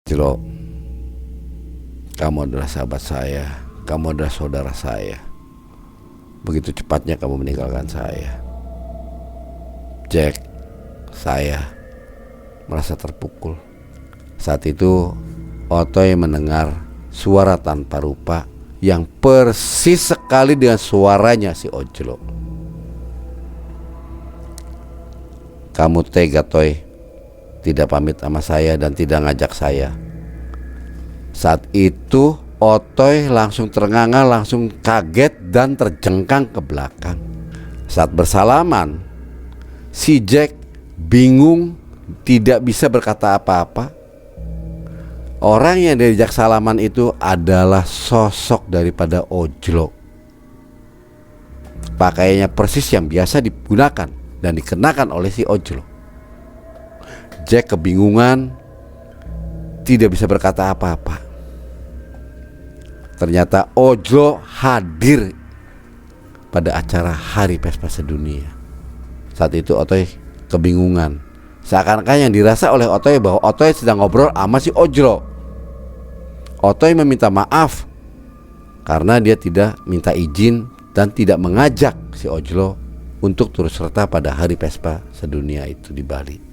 Jelo, kamu adalah sahabat saya, kamu adalah saudara saya. Begitu cepatnya kamu meninggalkan saya. Jack, saya merasa terpukul. Saat itu Otoy mendengar suara tanpa rupa yang persis sekali dengan suaranya si Ojlo. Kamu tega, Toy, tidak pamit sama saya dan tidak ngajak saya. Saat itu Otoy langsung ternganga, langsung kaget dan terjengkang ke belakang. Saat bersalaman, si Jack bingung, tidak bisa berkata apa-apa. Orang yang diajak salaman itu adalah sosok daripada Ojlo. Pakaiannya persis yang biasa digunakan dan dikenakan oleh si Ojlo. Jack kebingungan, tidak bisa berkata apa-apa. Ternyata Ojlo hadir pada acara Hari Pespa Sedunia. Saat itu Otoy kebingungan. Seakan-akan yang dirasa oleh Otoy bahwa Otoy sedang ngobrol sama si Ojlo. Otoy meminta maaf karena dia tidak minta izin dan tidak mengajak si Ojlo untuk turut serta pada Hari Pespa Sedunia itu di Bali.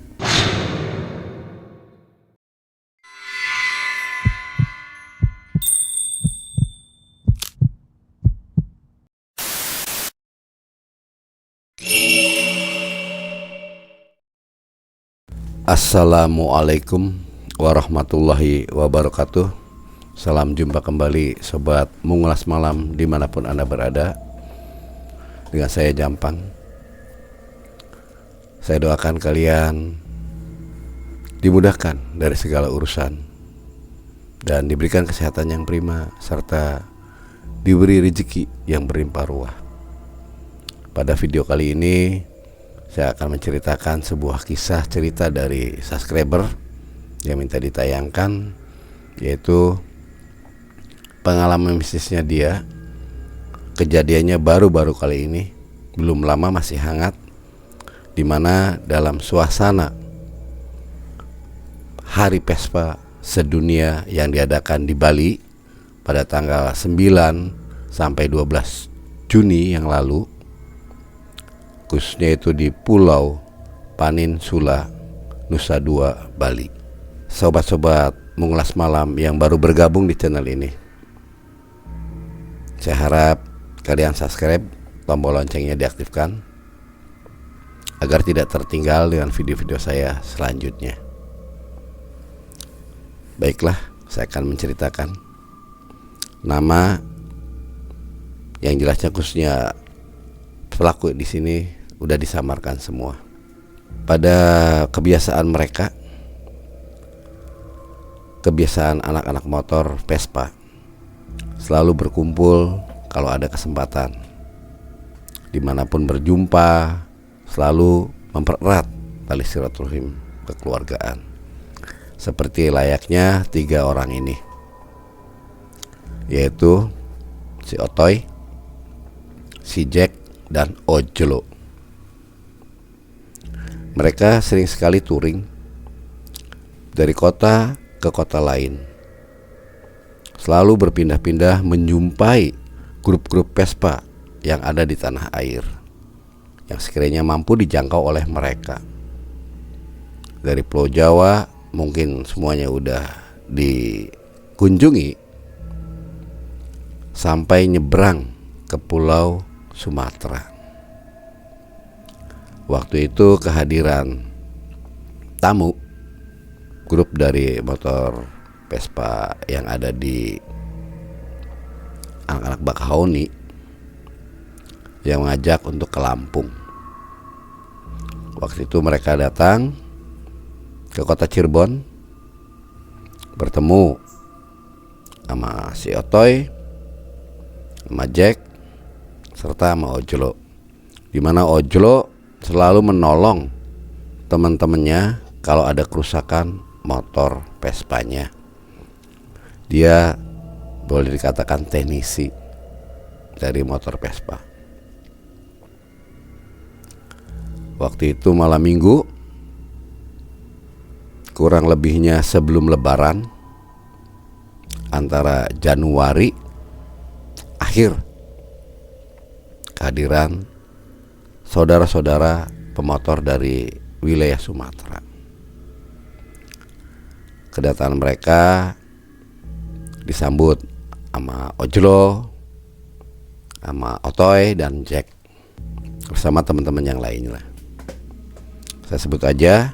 Assalamualaikum warahmatullahi wabarakatuh. Salam jumpa kembali Sobat Mengulas Malam dimanapun Anda berada. Dengan saya Jampang. Saya doakan kalian dimudahkan dari segala urusan dan diberikan kesehatan yang prima, serta diberi rezeki yang berlimpah ruah. Pada video kali ini saya akan menceritakan sebuah kisah cerita dari subscriber yang minta ditayangkan, yaitu pengalaman bisnisnya dia. Kejadiannya baru-baru kali ini, belum lama, masih hangat, dimana dalam suasana Hari Pespa Sedunia yang diadakan di Bali pada tanggal 9 sampai 12 Juni yang lalu, khususnya itu di Pulau Paninsula, Nusa Dua, Bali. Sobat-sobat Mengulas Malam yang baru bergabung di channel ini, saya harap kalian subscribe, tombol loncengnya diaktifkan agar tidak tertinggal dengan video-video saya selanjutnya. Baiklah, saya akan menceritakan. Nama yang jelasnya khususnya pelaku di sini udah disamarkan semua. Pada kebiasaan mereka, kebiasaan anak-anak motor Vespa, selalu berkumpul kalau ada kesempatan. Dimanapun berjumpa, selalu mempererat tali silaturahim kekeluargaan. Seperti layaknya 3 orang ini, yaitu si Otoy, si Jack, dan Ojlo. Mereka sering sekali touring dari kota ke kota lain, selalu berpindah-pindah menjumpai grup-grup Vespa yang ada di tanah air yang sekiranya mampu dijangkau oleh mereka. Dari Pulau Jawa mungkin semuanya udah dikunjungi, sampai nyebrang ke Pulau Sumatera. Waktu itu kehadiran tamu grup dari motor Vespa yang ada di anak-anak Bakahuni yang mengajak untuk ke Lampung. Waktu itu mereka datang ke kota Cirebon, bertemu sama si Otoy, sama Jack, serta sama Ojlo, dimana Ojlo selalu menolong teman-temannya kalau ada kerusakan motor Vespanya. Dia boleh dikatakan teknisi dari motor Vespa. Waktu itu malam minggu, kurang lebihnya sebelum Lebaran, antara Januari akhir kehadiran saudara-saudara pemotor dari wilayah Sumatera. Kedatangan mereka disambut sama Ojlo, sama Otoy dan Jack bersama teman-teman yang lainnya. Saya sebut aja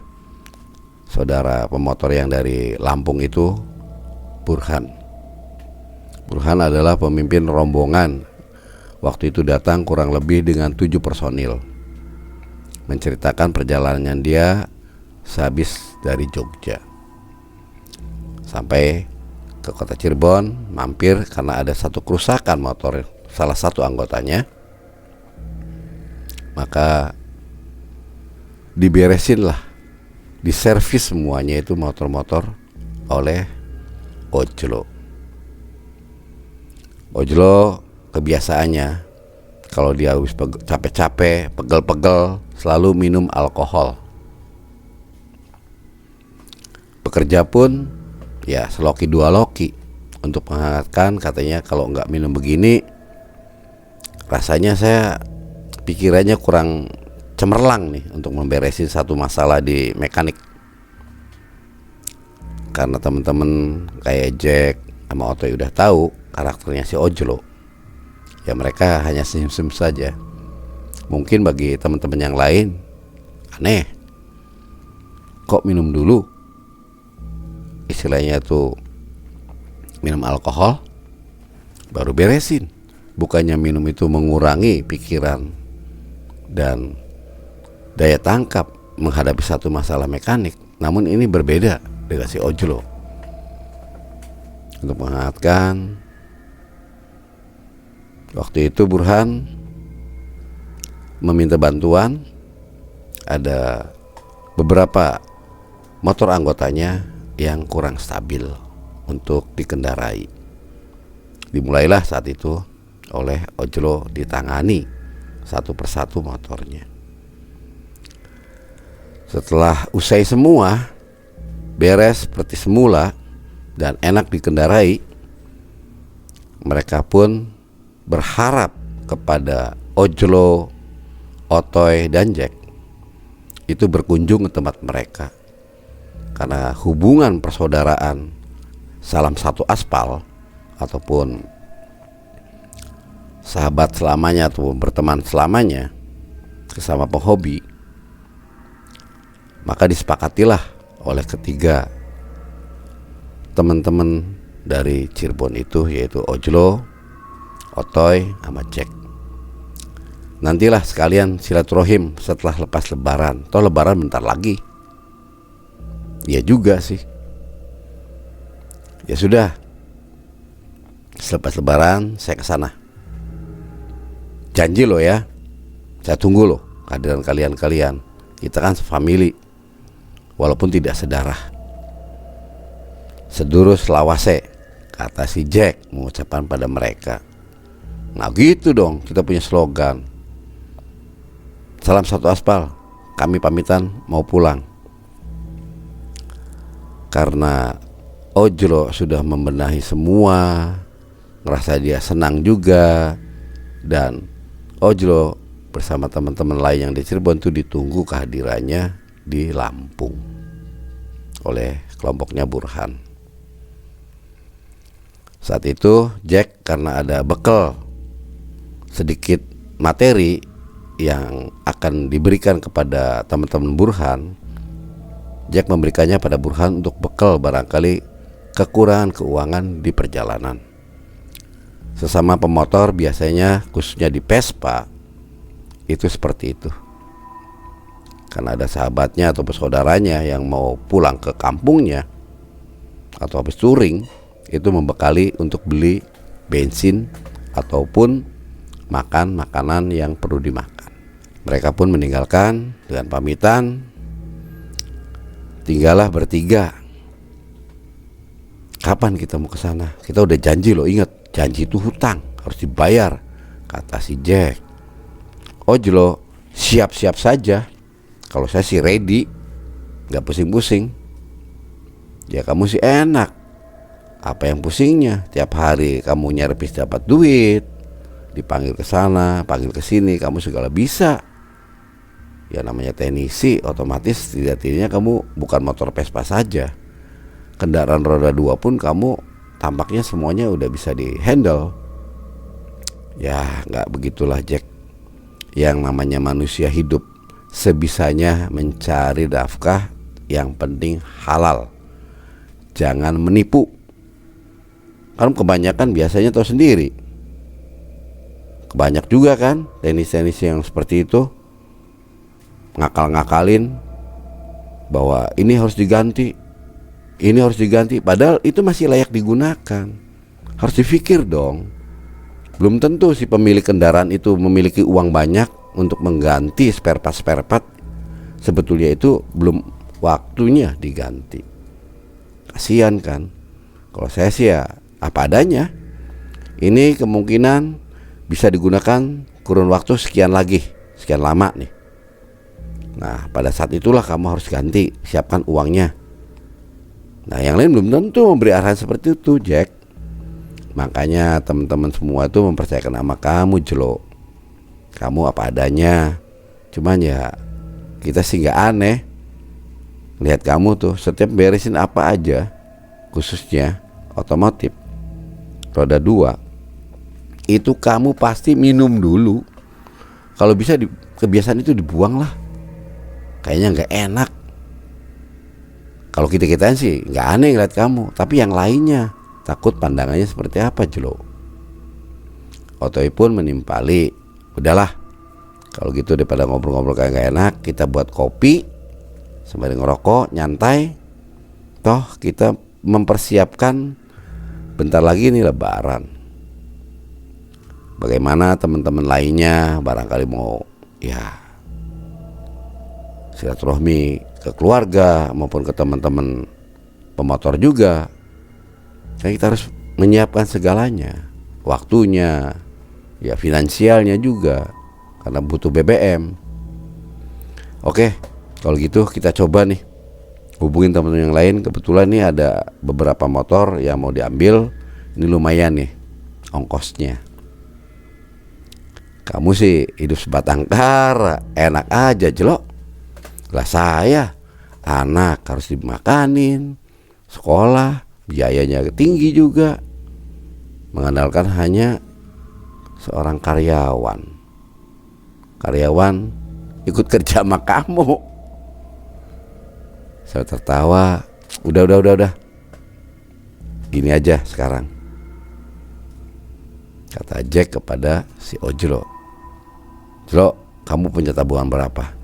saudara pemotor yang dari Lampung itu Burhan. Burhan adalah pemimpin rombongan. Waktu itu datang kurang lebih dengan 7 personil, menceritakan perjalanan dia sehabis dari Jogja sampai ke kota Cirebon, mampir karena ada satu kerusakan motor salah satu anggotanya. Maka diberesin lah, diservis semuanya itu motor-motor oleh Ojlo. Ojlo kebiasaannya kalau dia habis capek-capek, pegel-pegel, selalu minum alkohol. Pekerja pun ya seloki dua loki untuk menghangatkan. Katanya kalau nggak minum begini, rasanya saya pikirannya kurang cemerlang nih untuk memberesin satu masalah di mekanik. Karena teman-teman kayak Jack sama Otoy udah tahu karakternya si Ojlo, ya mereka hanya senyum-senyum saja. Mungkin bagi teman-teman yang lain aneh, kok minum dulu, istilahnya tuh minum alkohol baru beresin. Bukannya minum itu mengurangi pikiran dan daya tangkap menghadapi satu masalah mekanik. Namun ini berbeda dengan si Ojlo. Untuk menghangatkan, waktu itu Burhan meminta bantuan. Ada beberapa motor anggotanya yang kurang stabil untuk dikendarai. Dimulailah saat itu oleh Ojlo ditangani satu persatu motornya. Setelah usai semua, beres seperti semula dan enak dikendarai, mereka pun berharap kepada Ojlo, Otoy dan Jack itu berkunjung ke tempat mereka. Karena hubungan persaudaraan salam satu aspal ataupun sahabat selamanya atau berteman selamanya sesama penghobi, maka disepakatilah oleh ketiga teman-teman dari Cirebon itu, yaitu Ojlo, Otoy sama Jack. Nantilah sekalian silaturahim setelah lepas lebaran. Toh lebaran bentar lagi. Ya juga sih. Ya sudah, selepas lebaran saya ke sana. Janji loh ya, saya tunggu loh kehadiran kalian. Kita kan sefamili, walaupun tidak sedarah. Sedulur selawase, kata si Jack mengucapkan pada mereka. Nah gitu dong, kita punya slogan. Salam satu aspal, kami pamitan mau pulang. Karena Ojlo sudah membenahi semua, ngerasa dia senang juga. Dan Ojlo bersama teman-teman lain yang di Cirebon itu ditunggu kehadirannya di Lampung oleh kelompoknya Burhan. Saat itu Jack karena ada bekal sedikit materi yang akan diberikan kepada teman-teman Burhan, Jack memberikannya pada Burhan untuk bekal barangkali kekurangan keuangan di perjalanan. Sesama pemotor biasanya, khususnya di Vespa, itu seperti itu. Karena ada sahabatnya atau saudaranya yang mau pulang ke kampungnya atau habis touring, itu membekali untuk beli bensin ataupun makan makanan yang perlu dimakan. Mereka pun meninggalkan dengan pamitan. Tinggallah bertiga. Kapan kita mau ke sana? Kita udah janji loh, ingat, janji itu hutang, harus dibayar, kata si Jack. Ojlo, siap-siap saja. Kalau saya sih ready, gak pusing-pusing. Ya kamu sih enak, Apa yang pusingnya? Tiap hari kamu nyervis dapat duit, dipanggil ke sana, panggil ke sini, kamu segala bisa. Ya namanya teknisi, otomatis tidak-tidaknya kamu bukan motor Vespa saja. Kendaraan roda 2 pun kamu tampaknya semuanya udah bisa di handle. Ya gak begitulah Jack. Yang namanya manusia hidup sebisanya mencari nafkah, yang penting halal. Jangan menipu. Kan kebanyakan biasanya tahu sendiri. Banyak juga kan tenis-tenis yang seperti itu, ngakal-ngakalin bahwa ini harus diganti, ini harus diganti, padahal itu masih layak digunakan. Harus dipikir dong. Belum tentu si pemilik kendaraan itu memiliki uang banyak untuk mengganti spare part. Sebetulnya itu belum waktunya diganti. Kasihan kan. Kalau saya sih ya apa adanya. Ini kemungkinan bisa digunakan kurun waktu sekian lama nih. Nah pada saat itulah kamu harus ganti, siapkan uangnya. Nah yang lain belum tentu memberi arahan seperti itu Jack. Makanya teman-teman semua itu mempercayakan sama kamu Jelo. Kamu apa adanya. Cuman ya kita sih gak aneh lihat kamu tuh setiap beresin apa aja, khususnya otomotif roda 2, itu kamu pasti minum dulu. Kalau bisa kebiasaan itu dibuang lah. Kayaknya gak enak. Kalau kita-kita sih gak aneh ngeliat kamu, tapi yang lainnya takut pandangannya seperti apa Jelo. Otoi pun menimpali, udahlah kalau gitu daripada ngobrol-ngobrol kayak gak enak, kita buat kopi sembari ngerokok nyantai. Toh kita mempersiapkan bentar lagi nih Lebaran. Bagaimana teman-teman lainnya barangkali mau ya silaturahmi ke keluarga maupun ke teman-teman pemotor juga. Kan kita harus menyiapkan segalanya, waktunya, ya finansialnya juga, karena butuh BBM. Oke, kalau gitu kita coba nih hubungin teman-teman yang lain. Kebetulan nih ada beberapa motor yang mau diambil. Ini lumayan nih ongkosnya. Kamu sih hidup sebatang kara, enak aja Jelo. Lah saya anak harus dimakanin, sekolah biayanya tinggi juga, mengandalkan hanya seorang karyawan ikut kerja sama kamu. Saya tertawa. Udah. Gini aja sekarang, kata Jack kepada si Ojlo. Jlo, kamu punya tabungan berapa?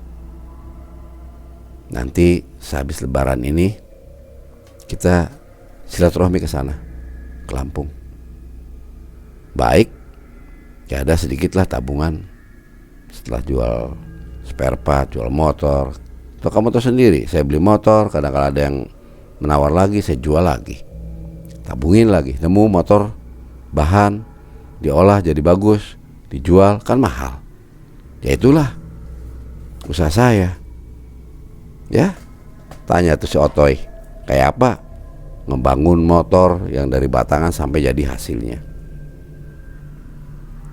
Nanti sehabis Lebaran ini kita silaturahmi ke sana, ke Lampung. Baik, ya ada sedikitlah tabungan setelah jual spare part, jual motor. Toh kamu tahu sendiri, saya beli motor, kadang-kadang ada yang menawar lagi, saya jual lagi, tabungin lagi. Nemu motor bahan, diolah jadi bagus, dijual, kan mahal. Ya itulah usaha saya. Ya, tanya tuh si Otoi, kayak apa ngebangun motor yang dari batangan sampai jadi hasilnya.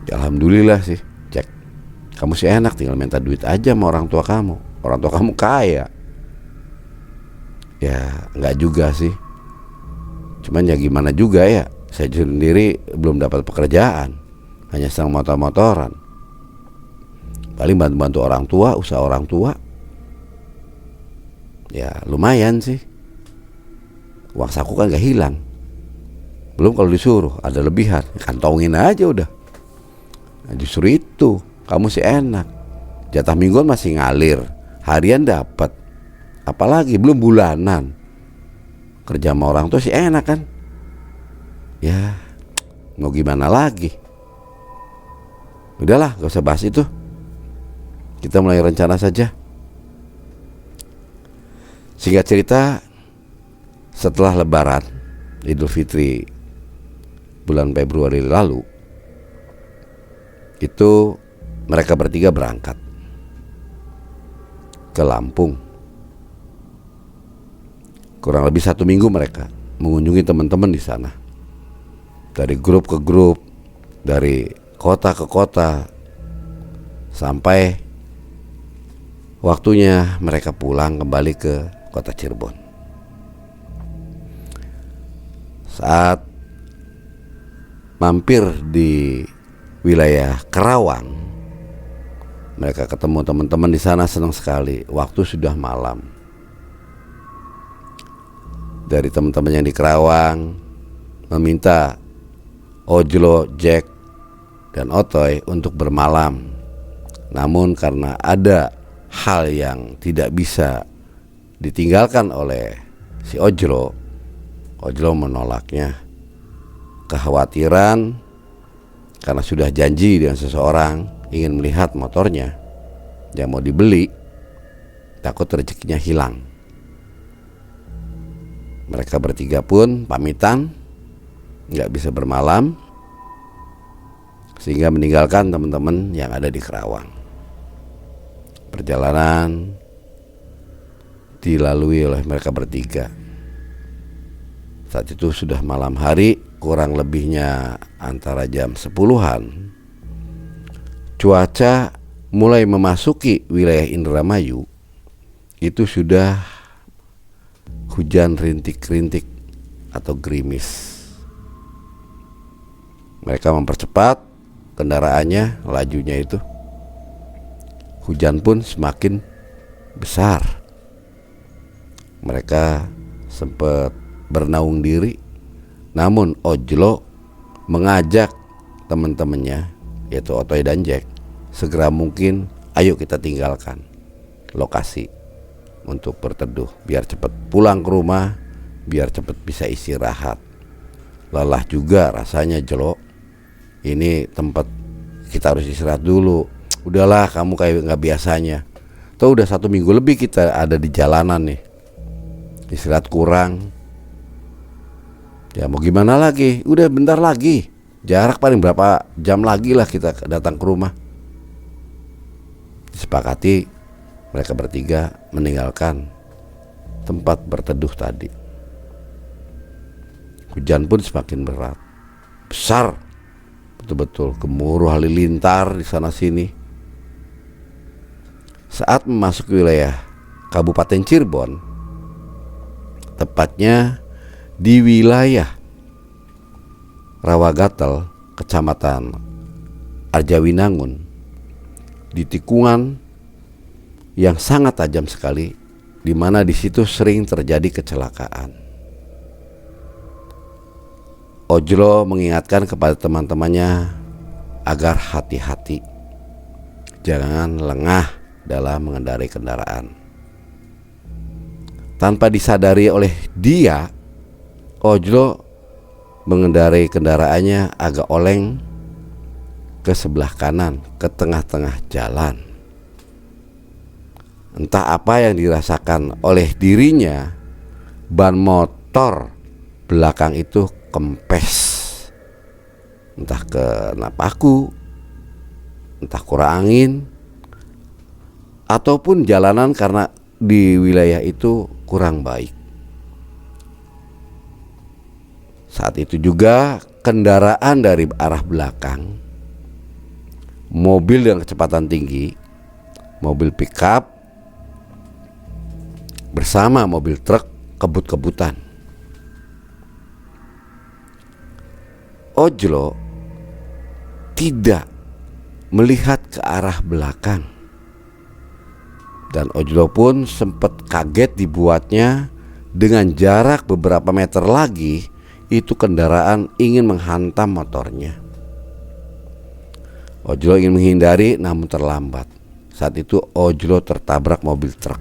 Ya, alhamdulillah sih Jack. Kamu sih enak, tinggal minta duit aja sama orang tua kamu. Orang tua kamu kaya. Ya enggak juga sih. Cuman ya gimana juga ya, saya sendiri belum dapat pekerjaan, hanya sedang motor-motoran. Paling bantu-bantu orang tua, usaha orang tua. Ya lumayan sih. Uang saku kan gak hilang. Belum kalau disuruh ada lebihan, kantongin aja udah. Nah, justru itu kamu sih enak, jatah mingguan masih ngalir, harian dapat, apalagi belum bulanan. Kerja sama orang tua sih enak kan. Ya mau gimana lagi. Udahlah gak usah bahas itu. Kita mulai rencana saja. Singkat cerita, setelah Lebaran Idul Fitri bulan Februari lalu, itu mereka bertiga berangkat ke Lampung. Kurang lebih 1 minggu mereka mengunjungi teman-teman di sana. Dari grup ke grup, dari kota ke kota, sampai waktunya mereka pulang kembali ke kota Cirebon. Saat mampir di wilayah Kerawang, mereka ketemu teman-teman di sana, senang sekali. Waktu sudah malam. Dari teman-teman yang di Kerawang meminta Ojlo, Jack, dan Otoy untuk bermalam. Namun karena ada hal yang tidak bisa ditinggalkan oleh si Ojlo menolaknya. Kekhawatiran karena sudah janji dengan seseorang ingin melihat motornya yang mau dibeli, takut rezekinya hilang. Mereka bertiga pun pamitan, nggak bisa bermalam, sehingga meninggalkan teman-teman yang ada di Kerawang. Perjalanan dilalui oleh mereka bertiga. Saat itu sudah malam hari, kurang lebihnya antara jam 10-an. Cuaca mulai memasuki wilayah Indramayu. Itu sudah hujan rintik-rintik atau gerimis. Mereka mempercepat kendaraannya, lajunya itu. Hujan pun semakin besar. Mereka sempat bernaung diri, namun Ojlo mengajak teman-temannya, yaitu Otoy dan Jack, segera mungkin ayo kita tinggalkan lokasi untuk berteduh, biar cepat pulang ke rumah, biar cepat bisa istirahat. Lelah juga rasanya, Jelo. Ini tempat kita harus istirahat dulu. Udahlah, kamu kayak nggak biasanya. Tuh udah 1 minggu lebih kita ada di jalanan nih, istirahat kurang. Ya mau gimana lagi, udah bentar lagi, jarak paling berapa jam lagi lah kita datang ke rumah. Disepakati mereka bertiga meninggalkan tempat berteduh tadi. Hujan pun semakin berat, besar, betul-betul gemuruh halilintar di sana sini. Saat memasuki wilayah Kabupaten Cirebon, tepatnya di wilayah Rawagatel, Kecamatan Arjawinangun, di tikungan yang sangat tajam sekali, di mana di situ sering terjadi kecelakaan. Ojlo mengingatkan kepada teman-temannya agar hati-hati, jangan lengah dalam mengendarai kendaraan. Tanpa disadari oleh dia, Ojlo mengendarai kendaraannya agak oleng ke sebelah kanan, ke tengah-tengah jalan. Entah apa yang dirasakan oleh dirinya, ban motor belakang itu kempes. Entah kena paku, entah kurang angin, ataupun jalanan karena di wilayah itu kurang baik. Saat itu juga kendaraan dari arah belakang, mobil dengan kecepatan tinggi, mobil pickup bersama mobil truk kebut-kebutan. Ojlo tidak melihat ke arah belakang, dan Ojlo pun sempat kaget dibuatnya dengan jarak beberapa meter lagi. Itu kendaraan ingin menghantam motornya. Ojlo ingin menghindari namun terlambat. Saat itu Ojlo tertabrak mobil truk.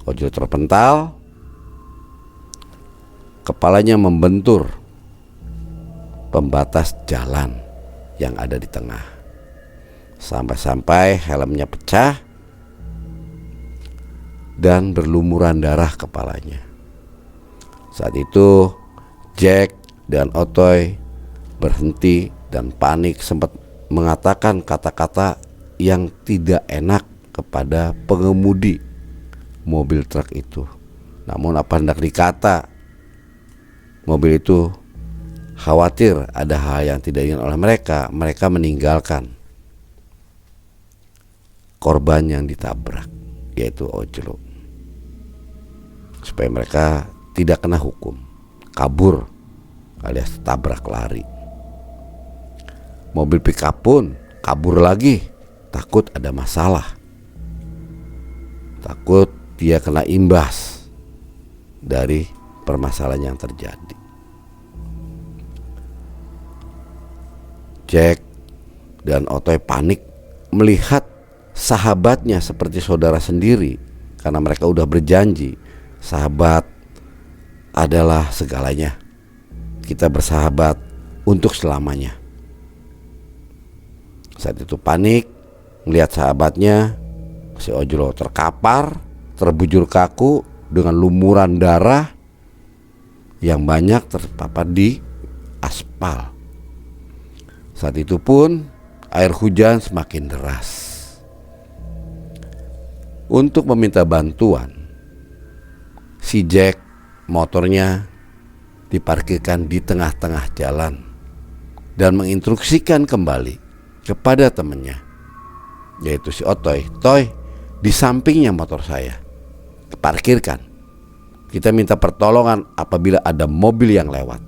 Ojlo terpental, kepalanya membentur pembatas jalan yang ada di tengah, sampai-sampai helmnya pecah dan berlumuran darah kepalanya. Saat itu Jack dan Otoy berhenti dan panik, sempat mengatakan kata-kata yang tidak enak kepada pengemudi mobil truk itu. Namun apa hendak dikata, mobil itu khawatir ada hal yang tidak ingin oleh mereka, mereka meninggalkan korban yang ditabrak, yaitu Ojlo, supaya mereka tidak kena hukum, kabur alias tabrak lari. Mobil pickup pun kabur lagi, takut ada masalah, takut dia kena imbas dari permasalahan yang terjadi. Jack dan Otoy panik melihat sahabatnya seperti saudara sendiri, karena mereka udah berjanji sahabat adalah segalanya, kita bersahabat untuk selamanya. Saat itu panik melihat sahabatnya si Ojlo terkapar, terbujur kaku dengan lumuran darah yang banyak terpapar di aspal. Saat itu pun air hujan semakin deras. Untuk meminta bantuan, si Jack motornya diparkirkan di tengah-tengah jalan dan menginstruksikan kembali kepada temannya, yaitu si Otoy. Toy, di sampingnya motor saya, parkirkan. Kita minta pertolongan apabila ada mobil yang lewat,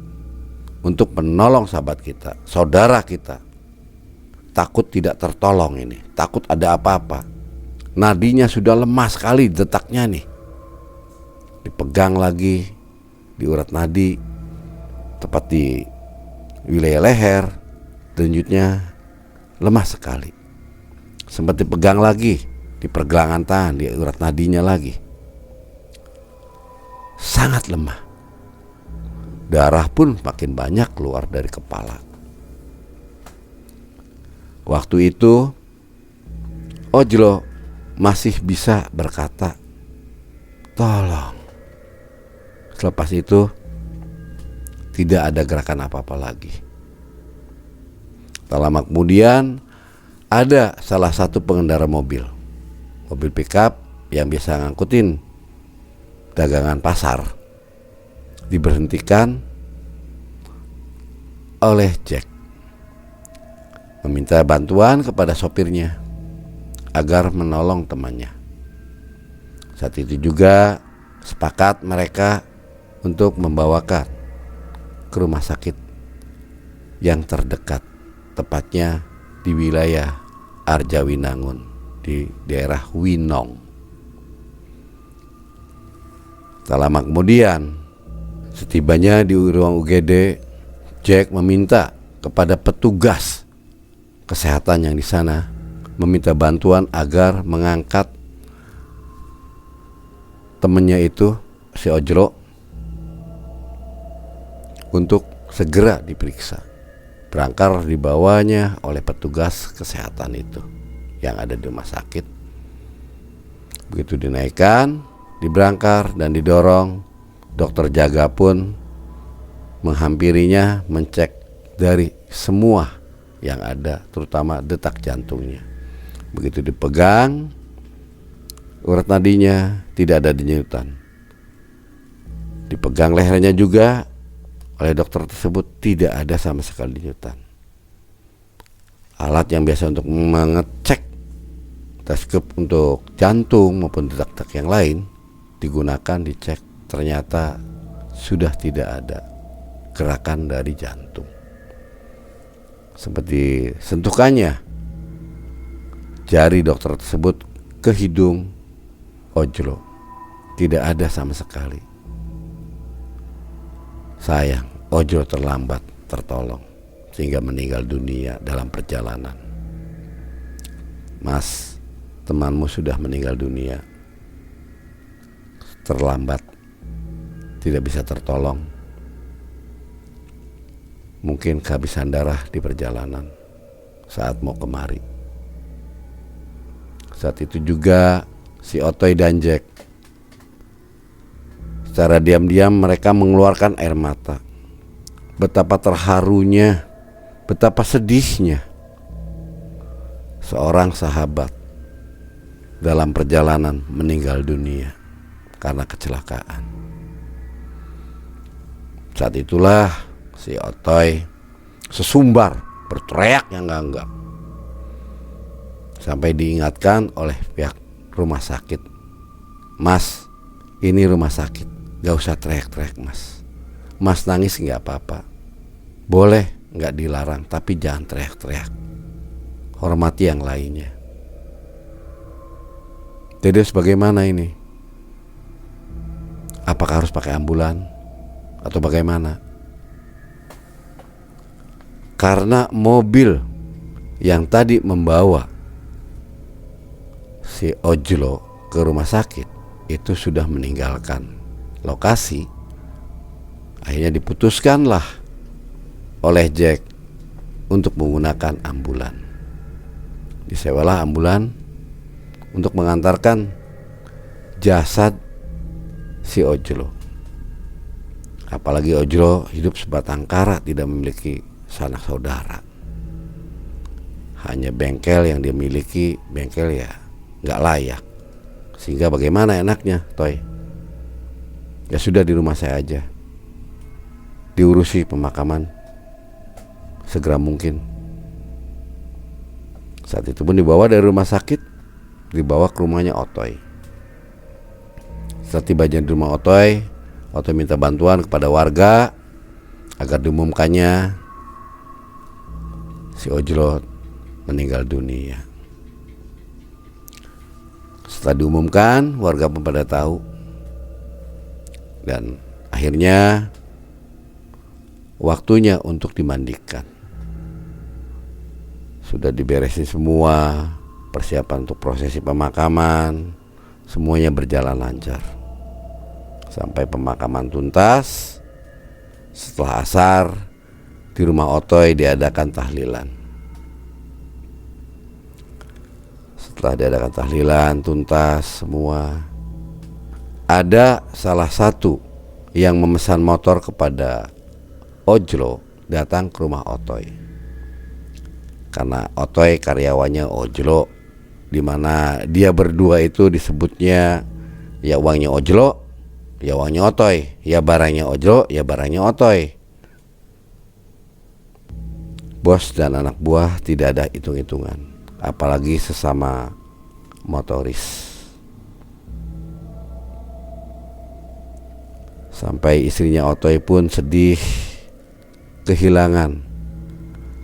untuk menolong sahabat kita, saudara kita. Takut tidak tertolong ini, takut ada apa-apa. Nadinya sudah lemah sekali detaknya nih. Dipegang lagi di urat nadi, tepat di wilayah leher, denyutnya lemah sekali. Sempat dipegang lagi di pergelangan tangan, di urat nadinya lagi. Sangat lemah. Darah pun makin banyak keluar dari kepala. Waktu itu Ojlo masih bisa berkata, "Tolong." Selepas itu tidak ada gerakan apa-apa lagi. Tak lama kemudian ada salah satu pengendara mobil pickup yang biasa ngangkutin dagangan pasar, diberhentikan oleh Jack, meminta bantuan kepada sopirnya agar menolong temannya. Saat itu juga sepakat mereka untuk membawakan ke rumah sakit yang terdekat, tepatnya di wilayah Arjawinangun di daerah Winong. Tak lama kemudian, setibanya di ruang UGD, Jack meminta kepada petugas kesehatan yang di sana meminta bantuan agar mengangkat temannya itu, si Ojlo, untuk segera diperiksa. Berangkar dibawanya oleh petugas kesehatan itu yang ada di rumah sakit. Begitu dinaikkan, diberangkar dan didorong, dokter jaga pun menghampirinya, mencek dari semua yang ada, terutama detak jantungnya. Begitu dipegang, urat nadinya tidak ada denyutan. Dipegang lehernya juga oleh dokter tersebut, tidak ada sama sekali denyutan. Alat yang biasa untuk mengecek stetoskop untuk jantung maupun detak-detak yang lain digunakan, dicek, ternyata sudah tidak ada gerakan dari jantung. Seperti sentukannya jari dokter tersebut ke hidung Ojlo, tidak ada sama sekali. Sayang, Ojlo terlambat tertolong sehingga meninggal dunia dalam perjalanan. Mas, temanmu sudah meninggal dunia, terlambat, tidak bisa tertolong. Mungkin kehabisan darah di perjalanan saat mau kemari. Saat itu juga si Otoy dan Jack, secara diam-diam mereka mengeluarkan air mata. Betapa terharunya, betapa sedihnya seorang sahabat dalam perjalanan meninggal dunia karena kecelakaan. Saat itulah si Otoy sesumbar berteriak yang enggak sampai diingatkan oleh pihak rumah sakit, "Mas, ini rumah sakit, gak usah teriak-teriak mas. Mas nangis gak apa-apa, boleh gak dilarang, tapi jangan teriak-teriak. Hormati yang lainnya." Jadi bagaimana ini? Apakah harus pakai ambulan atau bagaimana? Karena mobil yang tadi membawa si Ojlo ke rumah sakit itu sudah meninggalkan lokasi, akhirnya diputuskanlah oleh Jack untuk menggunakan ambulan. Disewalah ambulan untuk mengantarkan jasad si Ojlo. Apalagi Ojlo hidup sebatang kara, tidak memiliki sanak saudara. Hanya bengkel yang dia miliki, bengkel ya gak layak. Sehingga bagaimana enaknya, Toy? Ya sudah, di rumah saya aja, diurusi pemakaman segera mungkin. Saat itu pun dibawa dari rumah sakit, dibawa ke rumahnya Otoy. Setelah tiba di rumah Otoy, Otoy minta bantuan kepada warga agar diumumkannya si Ojlo meninggal dunia. Setelah diumumkan, warga pun pada tahu, dan akhirnya waktunya untuk dimandikan. Sudah diberesin semua, persiapan untuk prosesi pemakaman, semuanya berjalan lancar sampai pemakaman tuntas. Setelah asar, di rumah Otoy diadakan tahlilan. Setelah diadakan tahlilan tuntas semua, ada salah satu yang memesan motor kepada Ojlo datang ke rumah Otoy. Karena Otoy karyawannya Ojlo, dimana dia berdua itu disebutnya ya uangnya Ojlo, ya uangnya Otoy, ya barangnya Ojlo, ya barangnya Otoy. Bos dan anak buah tidak ada hitung-hitungan, apalagi sesama motoris. Sampai istrinya Otoy pun sedih kehilangan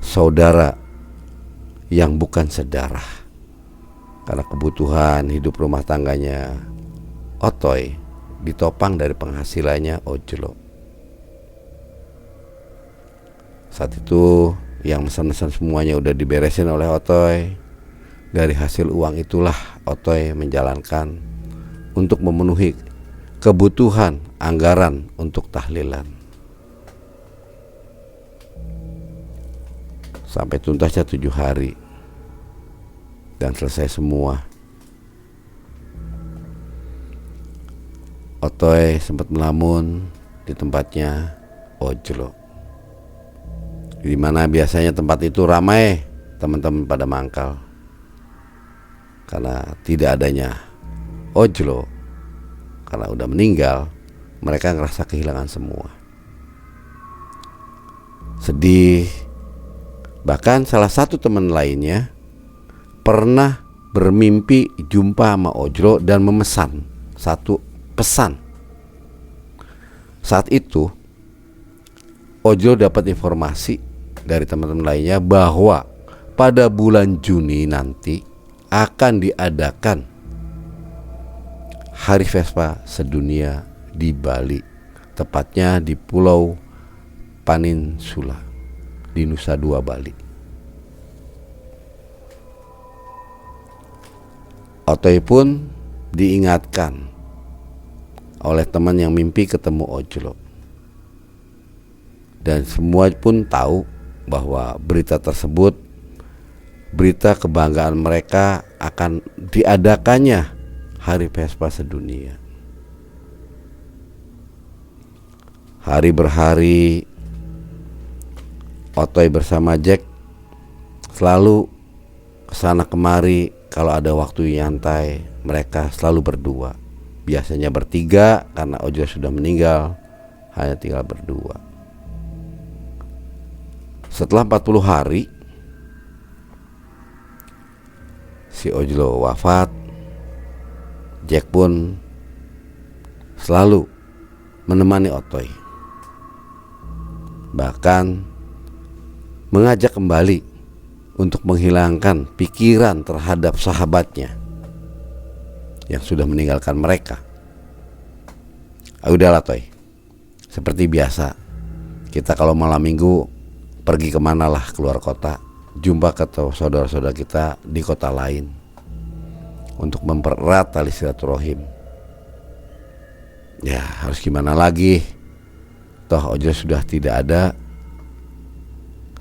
saudara yang bukan sedarah, karena kebutuhan hidup rumah tangganya Otoy ditopang dari penghasilannya Ojlo. Saat itu yang pesan-pesan semuanya udah diberesin oleh Otoy. Dari hasil uang itulah Otoy menjalankan untuk memenuhi kebutuhan anggaran untuk tahlilan. Sampai tuntasnya 7 hari dan selesai semua. Otoy sempat melamun di tempatnya Ojlo, dimana biasanya tempat itu ramai teman-teman pada mangkal. Karena tidak adanya Ojlo, karena udah meninggal, mereka ngerasa kehilangan semua. Sedih. Bahkan salah satu teman lainnya pernah bermimpi jumpa sama Ojlo dan memesan satu pesan. Saat itu Ojlo dapat informasi dari teman-teman lainnya bahwa pada bulan Juni nanti akan diadakan Hari Vespa sedunia di Bali, tepatnya di Pulau Paninsula di Nusa Dua Bali. Otoy pun diingatkan oleh teman yang mimpi ketemu Ojlo, dan semua pun tahu bahwa berita tersebut berita kebanggaan mereka akan diadakannya Hari Vespa sedunia. Hari berhari Otoy bersama Jack selalu kesana kemari. Kalau ada waktu nyantai, mereka selalu berdua. Biasanya bertiga karena Ojlo sudah meninggal, hanya tinggal berdua. Setelah 40 hari si Ojlo wafat, Jack pun selalu menemani Otoy, bahkan mengajak kembali untuk menghilangkan pikiran terhadap sahabatnya yang sudah meninggalkan mereka. Udahlah Toy, seperti biasa kita kalau malam minggu pergi kemana lah, keluar kota, jumpa ke saudara-saudara kita di kota lain untuk mempererat tali silaturahim. Ya harus gimana lagi, toh Ojlo sudah tidak ada.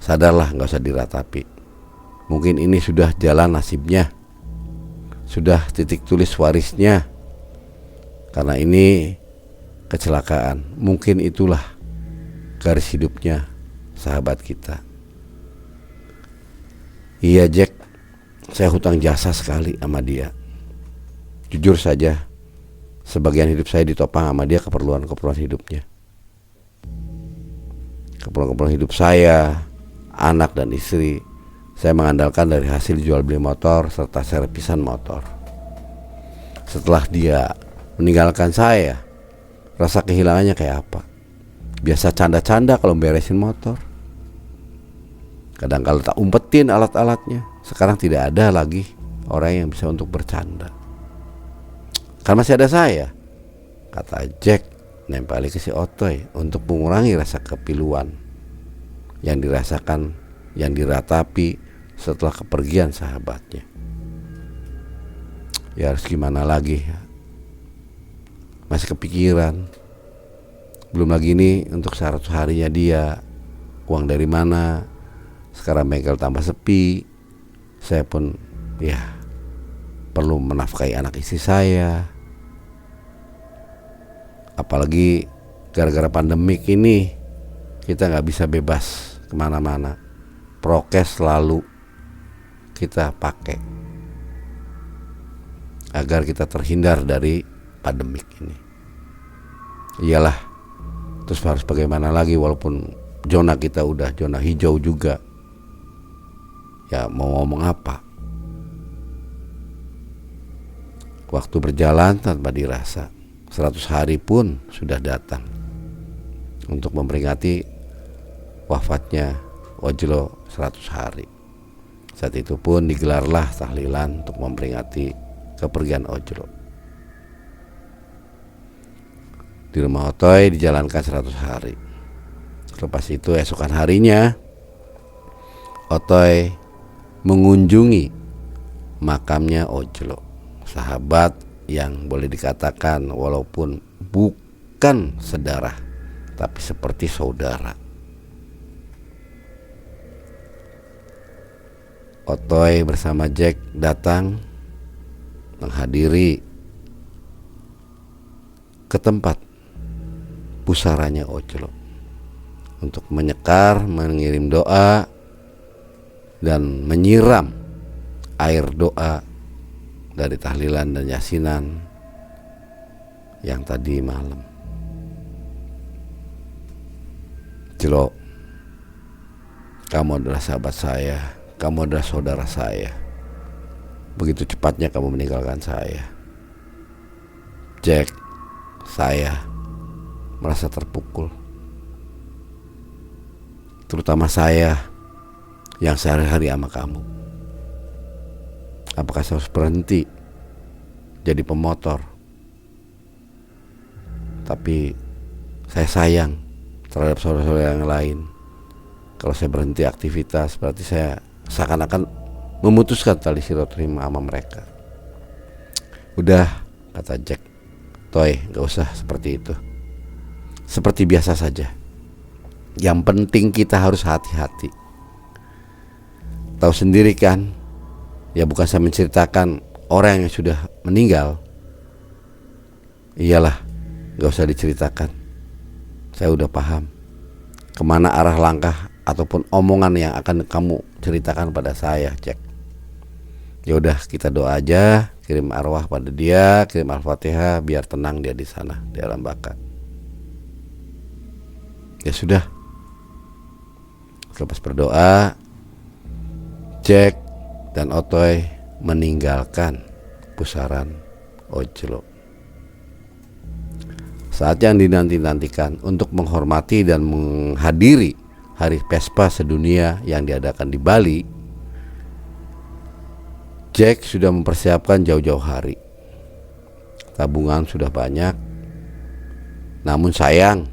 Sadarlah, gak usah diratapi. Mungkin ini sudah jalan nasibnya, sudah titik tulis warisnya. Karena ini kecelakaan, mungkin itulah garis hidupnya sahabat kita. Iya Jack, saya hutang jasa sekali sama dia. Jujur saja, sebagian hidup saya ditopang sama dia, keperluan hidupnya. Keperluan hidup saya, anak dan istri, saya mengandalkan dari hasil jual beli motor serta servisan motor. Setelah dia meninggalkan saya, rasa kehilangannya kayak apa? Biasa canda-canda kalau beresin motor. Kadang kala tak umpetin alat-alatnya. Sekarang tidak ada lagi orang yang bisa untuk bercanda. Karena masih ada saya, kata Jack nempeli ke si Otoy untuk mengurangi rasa kepiluan yang dirasakan, yang diratapi setelah kepergian sahabatnya. Ya harus gimana lagi, masih kepikiran. Belum lagi ini untuk 100 harinya dia, uang dari mana. Sekarang bengkel tambah sepi, saya pun ya perlu menafkahi anak istri saya. Apalagi gara-gara pandemik ini kita gak bisa bebas kemana-mana. Prokes selalu kita pakai agar kita terhindar dari pandemik ini. Iyalah, terus harus bagaimana lagi, walaupun zona kita udah zona hijau juga. Ya mau ngomong apa? Waktu berjalan tanpa dirasa. 100 hari pun sudah datang untuk memperingati wafatnya Ojlo 100 hari. Saat itu pun digelarlah tahlilan untuk memperingati kepergian Ojlo. Di rumah Otoy dijalankan 100 hari. Lepas itu esokan harinya Otoy mengunjungi makamnya Ojlo, sahabat yang boleh dikatakan walaupun bukan sedarah tapi seperti saudara. Otoy bersama Jack datang menghadiri ke tempat pusaranya Ojlo untuk menyekar, mengirim doa dan menyiram air doa dari tahlilan dan yasinan yang tadi malam. Jlo, kamu adalah sahabat saya, kamu adalah saudara saya. Begitu cepatnya kamu meninggalkan saya. Jack, saya merasa terpukul. Terutama saya yang sehari-hari sama kamu. Apakah saya harus berhenti jadi pemotor? Tapi saya sayang terhadap saudara-saudara yang lain. Kalau saya berhenti aktivitas, berarti saya seakan-akan memutuskan tali silaturahim sama mereka. Udah, kata Jack, Toy, gak usah seperti itu. Seperti biasa saja. Yang penting kita harus hati-hati. Tahu sendiri kan, ya bukan saya menceritakan orang yang sudah meninggal. Iyalah, gak usah diceritakan. Saya udah paham kemana arah langkah ataupun omongan yang akan kamu ceritakan pada saya, Jack. Ya udah, kita doa aja, kirim arwah pada dia, kirim Al-Fatihah biar tenang dia di sana di alam baka. Ya sudah, selepas berdoa, Jack dan Otoy meninggalkan pusaran Ojlo. Saat yang dinanti-nantikan untuk menghormati dan menghadiri Hari Vespa sedunia yang diadakan di Bali, Jack sudah mempersiapkan jauh-jauh hari. Tabungan sudah banyak. Namun sayang,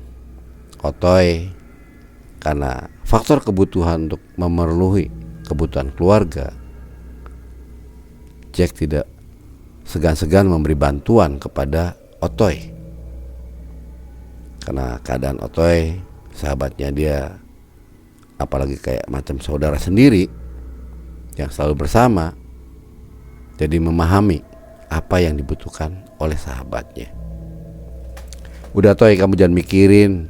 Otoy karena faktor kebutuhan untuk memenuhi kebutuhan keluarga, Jack tidak segan-segan memberi bantuan kepada Otoy. Karena keadaan Otoy, sahabatnya dia, apalagi kayak macam saudara sendiri yang selalu bersama, jadi memahami apa yang dibutuhkan oleh sahabatnya. Udah Toy, kamu jangan mikirin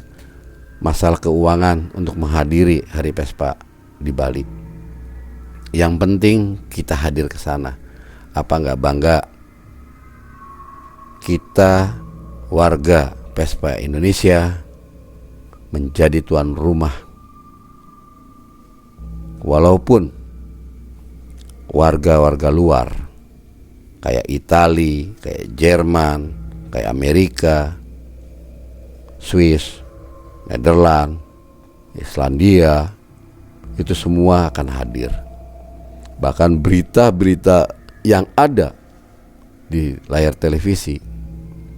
masalah keuangan untuk menghadiri Hari Vespa di Bali. Yang penting kita hadir ke sana. Apa nggak bangga kita warga Vespa Indonesia menjadi tuan rumah, walaupun warga-warga luar kayak Itali, kayak Jerman, kayak Amerika, Swiss, Nederland, Islandia, itu semua akan hadir. Bahkan berita-berita yang ada di layar televisi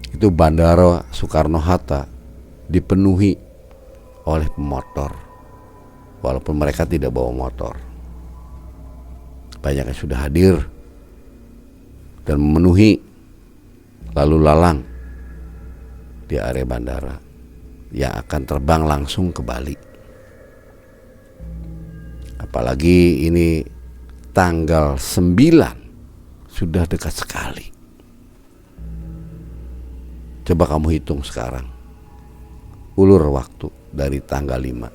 itu Bandara Soekarno-Hatta dipenuhi oleh pemotor, walaupun mereka tidak bawa motor. Banyak yang sudah hadir dan memenuhi lalu lalang di area bandara yang akan terbang langsung ke Bali. Apalagi ini tanggal 9, sudah dekat sekali. Coba kamu hitung sekarang, ulur waktu dari tanggal 5.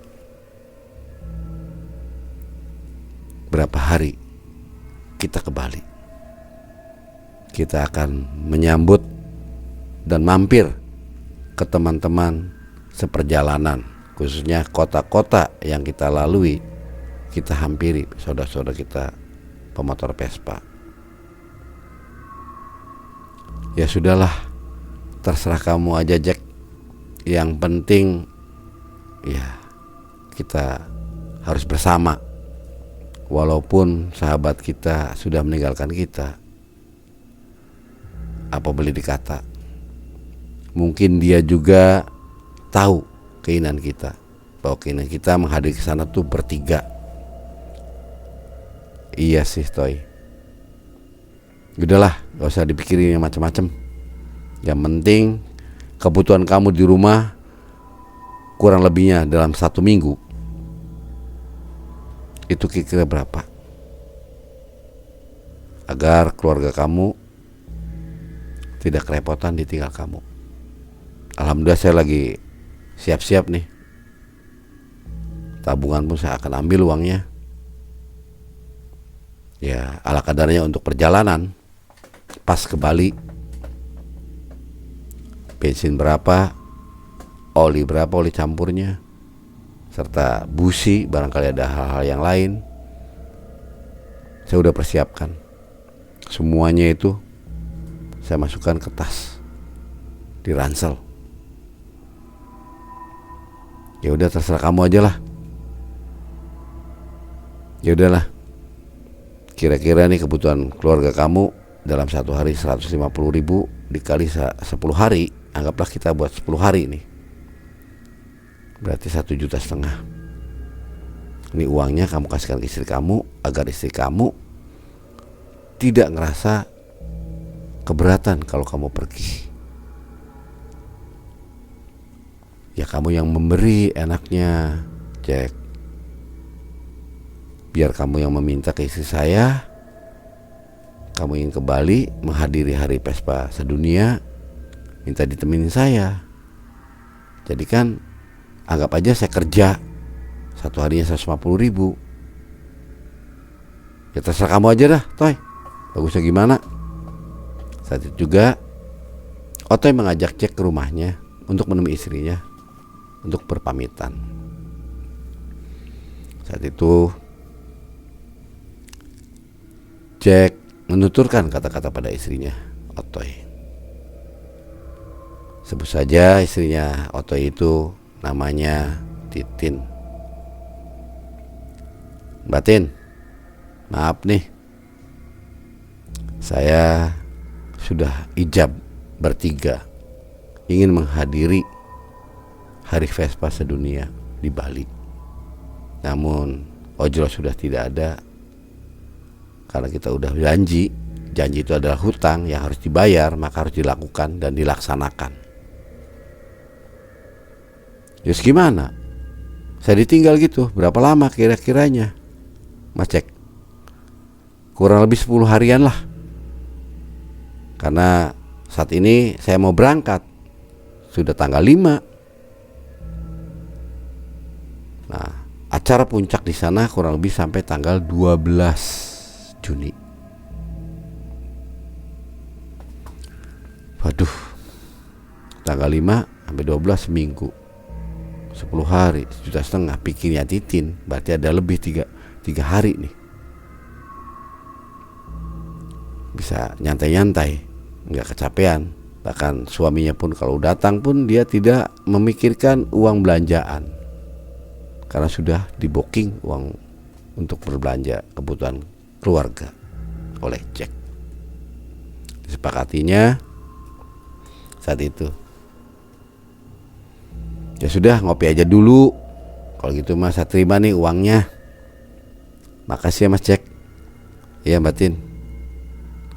Berapa hari kita ke Bali? Kita akan menyambut dan mampir ke teman-teman seperjalanan, khususnya kota-kota yang kita lalui, kita hampiri saudara-saudara kita pemotor Vespa. Ya sudahlah, terserah kamu aja Jack. Yang penting ya kita harus bersama, walaupun sahabat kita sudah meninggalkan kita. Apa boleh dikata, mungkin dia juga tahu keinginan kita, bahwa keinginan kita menghadiri ke sana tuh bertiga. Iya sih Toy, udahlah, gak usah dipikirin yang macam-macam. Yang penting kebutuhan kamu di rumah kurang lebihnya dalam 1 minggu itu kira-kira berapa, agar keluarga kamu tidak kerepotan ditinggal kamu. Alhamdulillah saya lagi siap-siap nih. Tabungan pun saya akan ambil uangnya. Ya ala kadarnya untuk perjalanan. Pas ke Bali, bensin berapa, oli berapa, oli campurnya, serta busi barangkali ada hal-hal yang lain, saya udah persiapkan. Semuanya itu saya masukkan ke tas di ransel. Ya udah terserah kamu aja lah. Ya udahlah, kira-kira nih kebutuhan keluarga kamu dalam 1 hari 150.000 dikali 10 hari, anggaplah kita buat 10 hari nih, berarti 1,5 juta. Ini uangnya kamu kasihkan ke istri kamu, agar istri kamu tidak ngerasa keberatan kalau kamu pergi. Ya kamu yang memberi enaknya Jack. Biar kamu yang meminta ke istri saya, kamu ingin ke Bali menghadiri Hari Vespa sedunia, minta ditemenin saya. Jadi kan anggap aja saya kerja 1 harinya 150.000. Ya terserah kamu aja dah Toy, bagusnya gimana. Saat itu juga Otoy mengajak Jack ke rumahnya untuk menemui istrinya. untuk berpamitan. Saat itu Jack menuturkan kata-kata pada istrinya, Otoy. Sebut saja istrinya Otoy itu namanya Titin. Mbak Tin, maaf nih, saya sudah ijab bertiga ingin menghadiri Hari Vespa sedunia di Bali. Namun ojol sudah tidak ada, karena kita udah janji itu adalah hutang yang harus dibayar, maka harus dilakukan dan dilaksanakan. Terus gimana? Saya ditinggal gitu, berapa lama kira-kiranya, Mas Cek? Kurang lebih 10 harian lah. Karena saat ini saya mau berangkat, sudah tanggal 5. Nah, acara puncak di sana kurang lebih sampai tanggal 12 Juni. Waduh, tanggal 5 sampai 12 seminggu, 10 hari, 1,5 juta pikirnya Titin. Berarti ada lebih 3 hari nih. Bisa nyantai-nyantai, nggak kecapean. Bahkan suaminya pun kalau datang pun dia tidak memikirkan uang belanjaan, karena sudah di booking uang untuk berbelanja kebutuhan keluarga oleh Jack. Disepakatinya saat itu, ya sudah, ngopi aja dulu. Kalau gitu Mas, saya terima nih uangnya. Makasih ya Mas Jack. Iya Mbak Tin,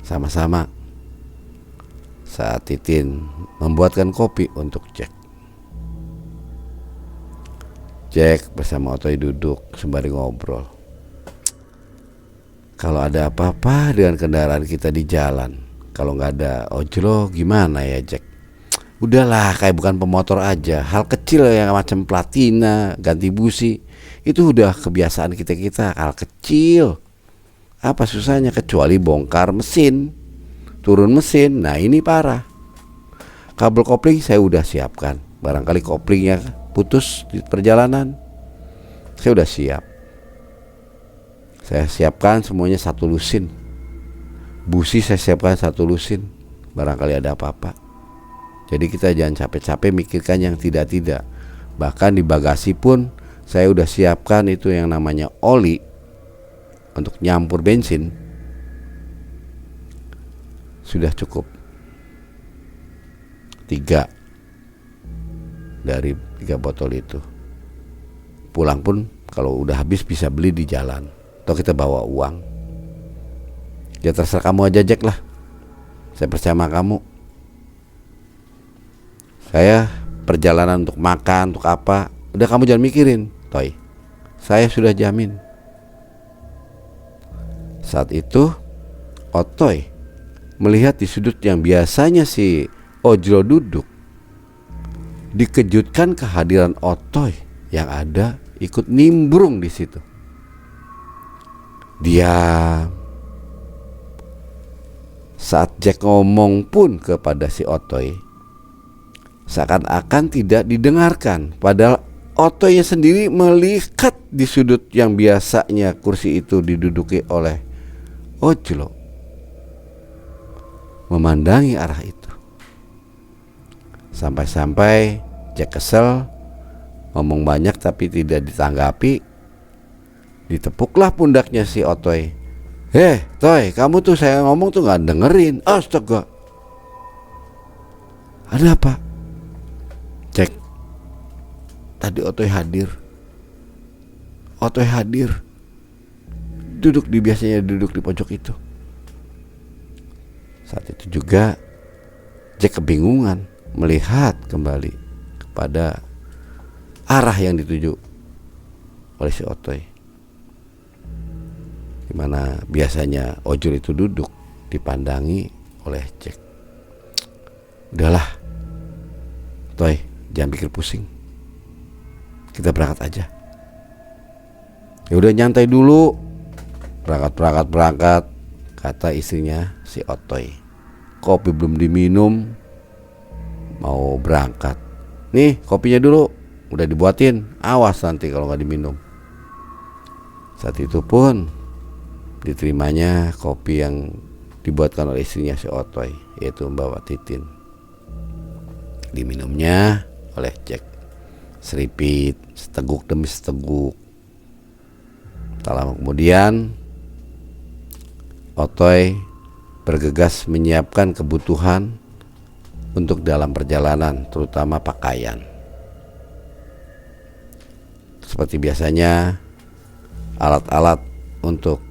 sama-sama. Saat Titin membuatkan kopi untuk Jack, Jack bersama Otoy duduk sembari ngobrol. Kalau ada apa-apa dengan kendaraan kita di jalan, kalau nggak ada ojol gimana ya Jack? Udahlah, kayak bukan pemotor aja, hal kecil yang macam platina, ganti busi, itu udah kebiasaan kita, hal kecil. Apa susahnya kecuali bongkar mesin, turun mesin. Nah ini parah. Kabel kopling saya udah siapkan, barangkali koplingnya putus di perjalanan, saya udah siap. Saya siapkan semuanya 1 lusin. Busi saya siapkan 1 lusin, barangkali ada apa-apa. Jadi kita jangan capek-capek mikirkan yang tidak-tidak. Bahkan di bagasi pun saya udah siapkan itu yang namanya oli untuk nyampur bensin. Sudah cukup 3 dari 3 botol itu. Pulang pun kalau udah habis bisa beli di jalan, atau kita bawa uang. Ya terserah kamu aja Jack lah, saya percaya sama kamu. Saya perjalanan untuk makan, untuk apa, udah kamu jangan mikirin Toy, saya sudah jamin. Saat itu Otoy melihat di sudut yang biasanya si ojol duduk, dikejutkan kehadiran Otoy yang ada ikut nimbrung di situ. Dia saat Jack ngomong pun kepada si Otoy, seakan-akan tidak didengarkan, padahal Otoynya sendiri melihat di sudut yang biasanya kursi itu diduduki oleh ojol, memandangi arah itu. Sampai-sampai Jack kesel, ngomong banyak tapi tidak ditanggapi. Ditepuklah pundaknya si Otoy. Toy, kamu tuh saya ngomong tuh gak dengerin. Astaga, ada apa? Jack, tadi Otoy hadir. Otoy hadir, duduk di biasanya duduk di pojok itu. Saat itu juga Jack kebingungan melihat kembali kepada arah yang dituju oleh si Otoy, dimana biasanya ojol itu duduk, dipandangi oleh Jack. Udahlah Toy, jangan pikir pusing, kita berangkat aja. Ya udah, nyantai dulu, berangkat, kata istrinya si Otoy. Kopi belum diminum, mau berangkat. Nih kopinya dulu, udah dibuatin, awas nanti kalau nggak diminum. Saat itu pun diterimanya kopi yang dibuatkan oleh istrinya si Otoy, yaitu Mbak Titin. Diminumnya oleh Jack, seripit, seteguk demi seteguk. Tak lama kemudian Otoy bergegas menyiapkan kebutuhan untuk dalam perjalanan, terutama pakaian. Seperti biasanya, alat-alat untuk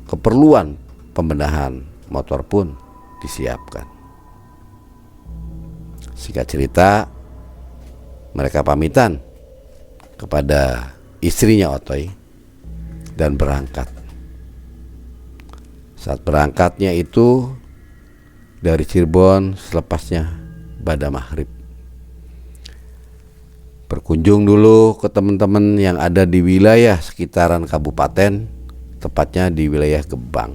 keperluan pembenahan motor pun disiapkan. Singkat cerita, mereka pamitan kepada istrinya Otoy dan berangkat. Saat berangkatnya itu dari Cirebon selepasnya pada maghrib, berkunjung dulu ke teman-teman yang ada di wilayah sekitaran kabupaten, tepatnya di wilayah Gebang.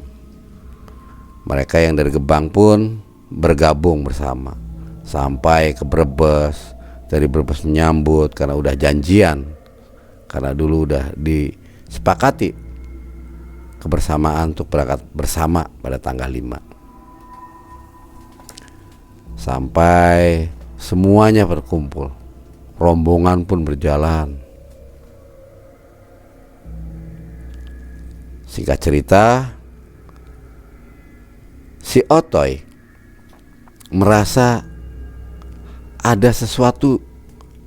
Mereka yang dari Gebang pun bergabung bersama sampai ke Brebes. Dari Brebes menyambut karena udah janjian, karena dulu udah disepakati kebersamaan untuk berangkat bersama pada tanggal 5. Sampai semuanya berkumpul, rombongan pun berjalan. Singkat cerita, si Otoy merasa ada sesuatu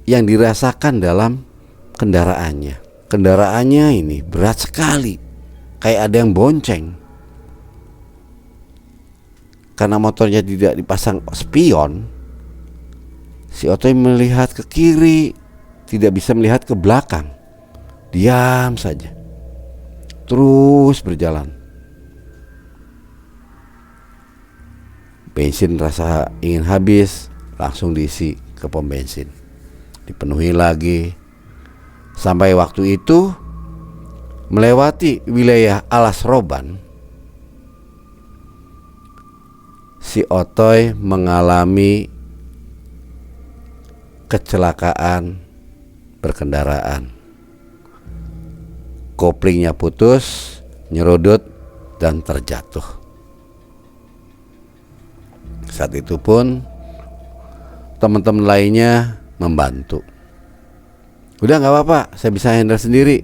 yang dirasakan dalam kendaraannya. Kendaraannya ini berat sekali, kayak ada yang bonceng. Karena motornya tidak dipasang spion, si Otoy melihat ke kiri, tidak bisa melihat ke belakang. Diam saja, terus berjalan. Bensin rasa ingin habis, langsung diisi ke pom bensin, dipenuhi lagi. Sampai waktu itu melewati wilayah Alas Roban, si Otoy mengalami kecelakaan berkendaraan. Koplingnya putus, nyerudut, dan terjatuh. Saat itu pun teman-teman lainnya membantu. Udah gak apa-apa, saya bisa handle sendiri,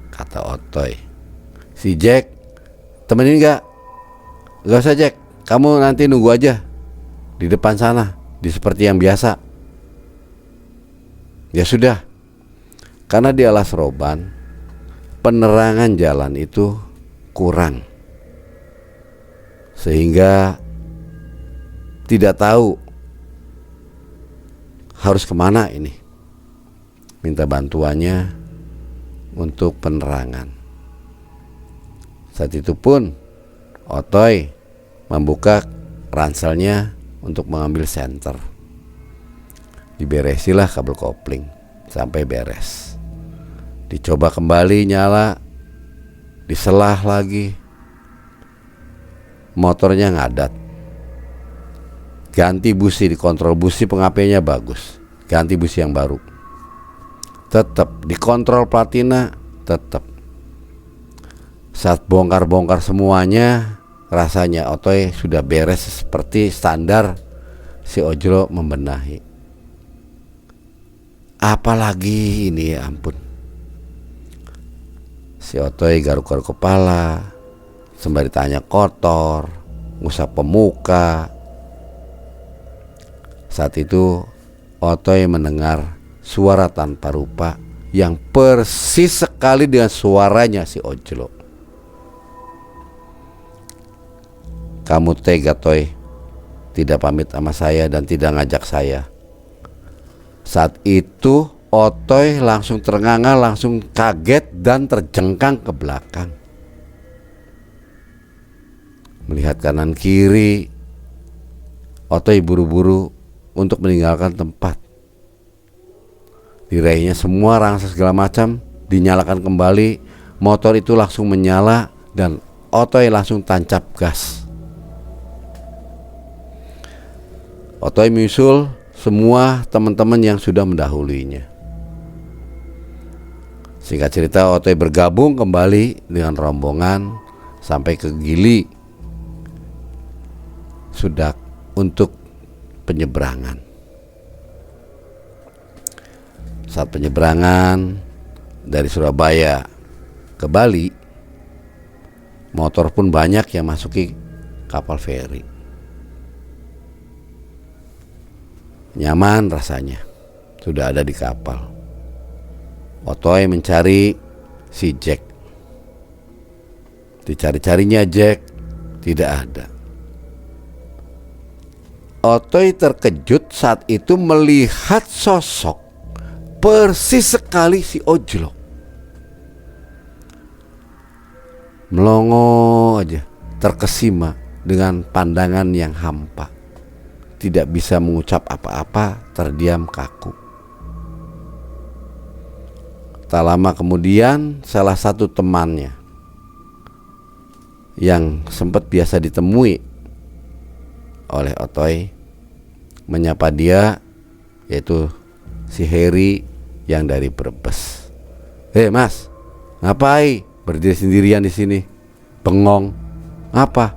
kata Otoy. Si Jack, temenin gak? Gak usah Jack, kamu nanti nunggu aja di depan sana, di seperti yang biasa. Ya sudah, karena di Alas Roban penerangan jalan itu kurang, sehingga tidak tahu harus kemana ini. Minta bantuannya untuk penerangan. Saat itu pun Otoy membuka ranselnya untuk mengambil senter. Diberesilah kabel kopling sampai beres. Dicoba kembali nyala, diselah lagi, motornya ngadat. Ganti busi, dikontrol busi pengapainya bagus, ganti busi yang baru. Tetap dikontrol platina, tetap. Saat bongkar-bongkar semuanya, rasanya Otoy sudah beres seperti standar si Ojro membenahi. Apalagi ini, ya ampun. Si Otoy garuk-garuk kepala, sembari tanya kotor, ngusap pemuka. Saat itu Otoy mendengar suara tanpa rupa yang persis sekali dengan suaranya si Ojlo. Kamu tega Toy, tidak pamit sama saya dan tidak ngajak saya. Saat itu Otoy langsung terengah-engah, langsung kaget dan terjengkang ke belakang. Melihat kanan kiri, Otoy buru-buru untuk meninggalkan tempat. Diraihnya semua rangsel segala macam, dinyalakan kembali. Motor itu langsung menyala dan Otoy langsung tancap gas. Otoy menyusul semua teman-teman yang sudah mendahuluinya. Singkat cerita, Otoy bergabung kembali dengan rombongan sampai ke Gili Sudak untuk penyeberangan. Saat penyeberangan dari Surabaya ke Bali, motor pun banyak yang masuki kapal feri. Nyaman rasanya, sudah ada di kapal. Otoy mencari si Jack. Dicari-carinya Jack, tidak ada. Otoy terkejut saat itu melihat sosok persis sekali si Ojlo. Melongo aja, terkesima dengan pandangan yang hampa. Tidak bisa mengucap apa-apa, terdiam kaku. Tak lama kemudian, salah satu temannya yang sempat biasa ditemui oleh Otoy menyapa dia, yaitu si Heri yang dari Brebes. "Hei mas, ngapain berdiri sendirian di sini? Bengong. Apa?"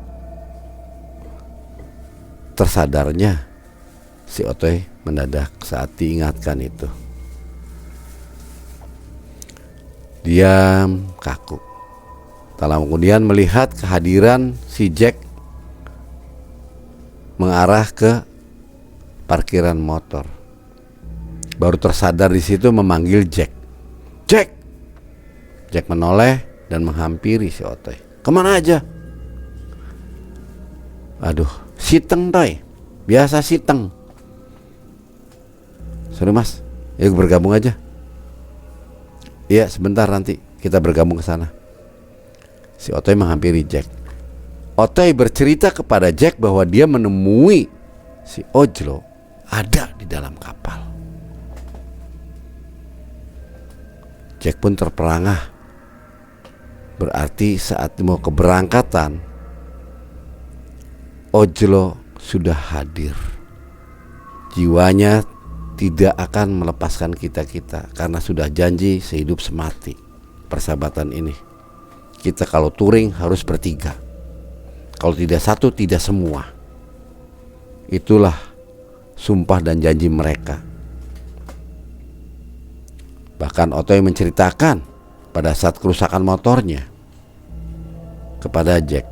Tersadarnya si Otoy mendadak saat diingatkan itu. Diam kaku. Tak lama kemudian melihat kehadiran si Jack mengarah ke parkiran motor. Baru tersadar di situ memanggil Jack. "Jack!" Jack menoleh dan menghampiri si Otoy. "Kemana aja?" "Aduh, siteng Toy, biasa siteng." "Sorry mas, yuk bergabung aja." "Iya sebentar, nanti kita bergabung ke sana." Si Otoy menghampiri Jack. Otoy bercerita kepada Jack bahwa dia menemui si Ojlo ada di dalam kapal. Jack pun terperangah. Berarti saat mau keberangkatan, Ojlo sudah hadir. Jiwanya tidak akan melepaskan kita-kita karena sudah janji sehidup semati persahabatan ini. Kita kalau touring harus bertiga. Kalau tidak satu, tidak semua. Itulah sumpah dan janji mereka. Bahkan Otoy menceritakan pada saat kerusakan motornya kepada Jack,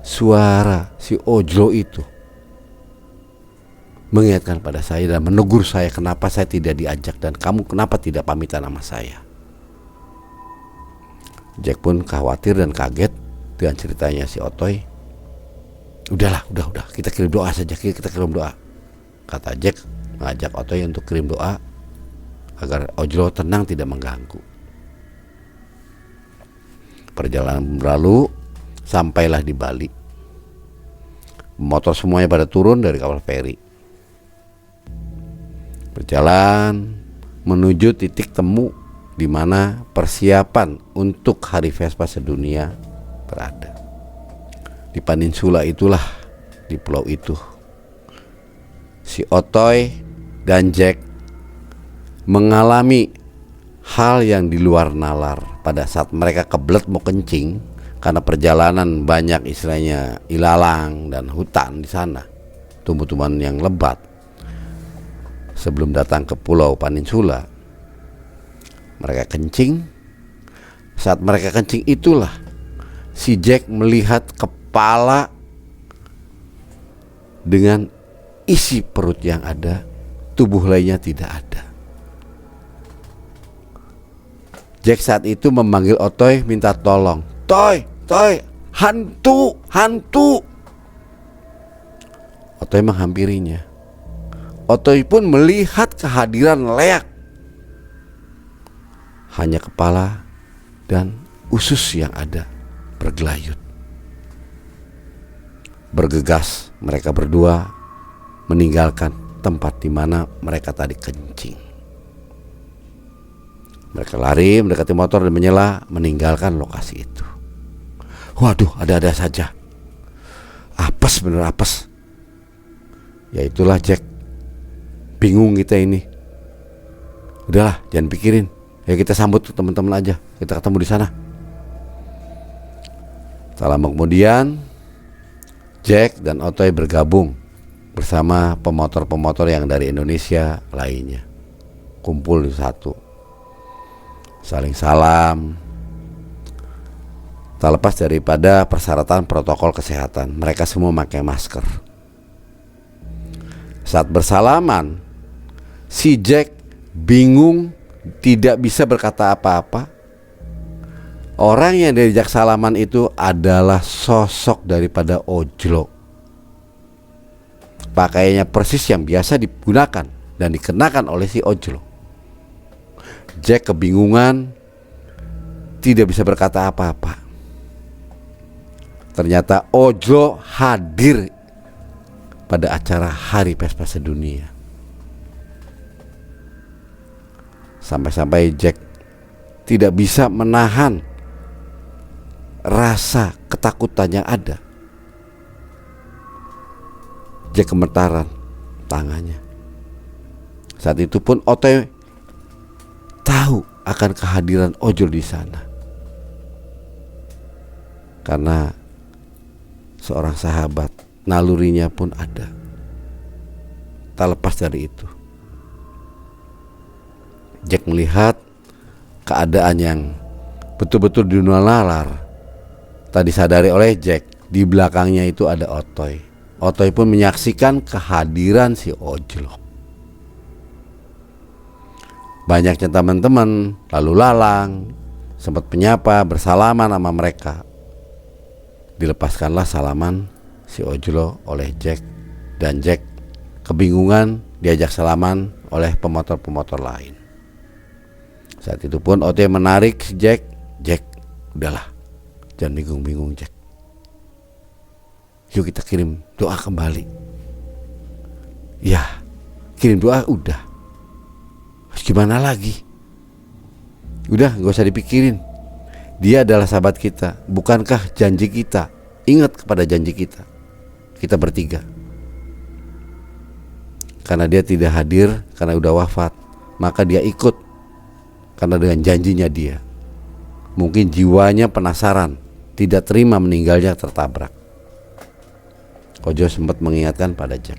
suara si Ojlo itu mengingatkan pada saya dan menegur saya kenapa saya tidak diajak dan kamu kenapa tidak pamitan sama saya. Jack pun khawatir dan kaget dengan ceritanya si Otoy. Udah, kita kirim doa saja, kita kirim doa. Kata Jack mengajak Otoy untuk kirim doa agar Ojlo tenang, tidak mengganggu. Perjalanan berlalu, sampailah di Bali. Motor semuanya pada turun dari kapal feri. Berjalan menuju titik temu di mana persiapan untuk Hari Vespa sedunia berada. Di peninsula itulah, di pulau itu, si Otoy dan Jack mengalami hal yang di luar nalar pada saat mereka kebelet mau kencing karena perjalanan banyak istilahnya ilalang dan hutan di sana, tumbuh-tumbuhan yang lebat. Sebelum datang ke pulau peninsula, mereka kencing. Saat mereka kencing itulah si Jack melihat kepala dengan isi perut yang ada, tubuh lainnya tidak ada. Jack saat itu memanggil Otoy minta tolong. Toy, hantu. Otoy menghampirinya. Otoy pun melihat kehadiran leak. Hanya kepala dan usus yang ada bergelayut. Bergegas mereka berdua meninggalkan tempat di mana mereka tadi kencing. Mereka lari mendekati motor dan menyela meninggalkan lokasi itu. Waduh, ada-ada saja. Apes, bener apes. Ya itulah Jack. Bingung kita ini. Udahlah, jangan pikirin. Ya kita sambut teman-teman aja, kita ketemu di sana. Tak lama kemudian Jack dan Otoy bergabung bersama pemotor-pemotor yang dari Indonesia lainnya, kumpul di satu, saling salam. Tak lepas daripada persyaratan protokol kesehatan, mereka semua memakai masker. Saat bersalaman, si Jack bingung, tidak bisa berkata apa-apa. Orang yang diajak salaman itu adalah sosok daripada Ojlo. Pakaiannya persis yang biasa digunakan dan dikenakan oleh si Ojlo. Jack kebingungan, tidak bisa berkata apa-apa. Ternyata Ojlo hadir pada acara Hari Vespa Sedunia. Sampai-sampai Jack tidak bisa menahan rasa ketakutan yang ada. Jack gemetaran tangannya. Saat itu pun Otoy tahu akan kehadiran Ojlo di sana, karena seorang sahabat, nalurinya pun ada. Tak lepas dari itu, Jack melihat keadaan yang betul-betul di luar nalar. Tak disadari oleh Jack, di belakangnya itu ada Otoy. Otoy pun menyaksikan kehadiran si Ojlo. Banyaknya teman-teman lalu lalang sempat menyapa, bersalaman sama mereka. Dilepaskanlah salaman si Ojlo oleh Jack, dan Jack kebingungan diajak salaman oleh pemotor-pemotor lain. Saat itu pun Otoy menarik si Jack. Jack, udahlah, jangan bingung-bingung Jack. Yuk kita kirim doa kembali. Ya, kirim doa udah. Gimana lagi? Udah, gak usah dipikirin. Dia adalah sahabat kita. Bukankah janji kita? Ingat kepada janji kita. Kita bertiga. Karena dia tidak hadir, karena udah wafat, maka dia ikut. Karena dengan janjinya dia, mungkin jiwanya penasaran, tidak terima meninggalnya tertabrak. Ojlo sempat mengingatkan pada Jack.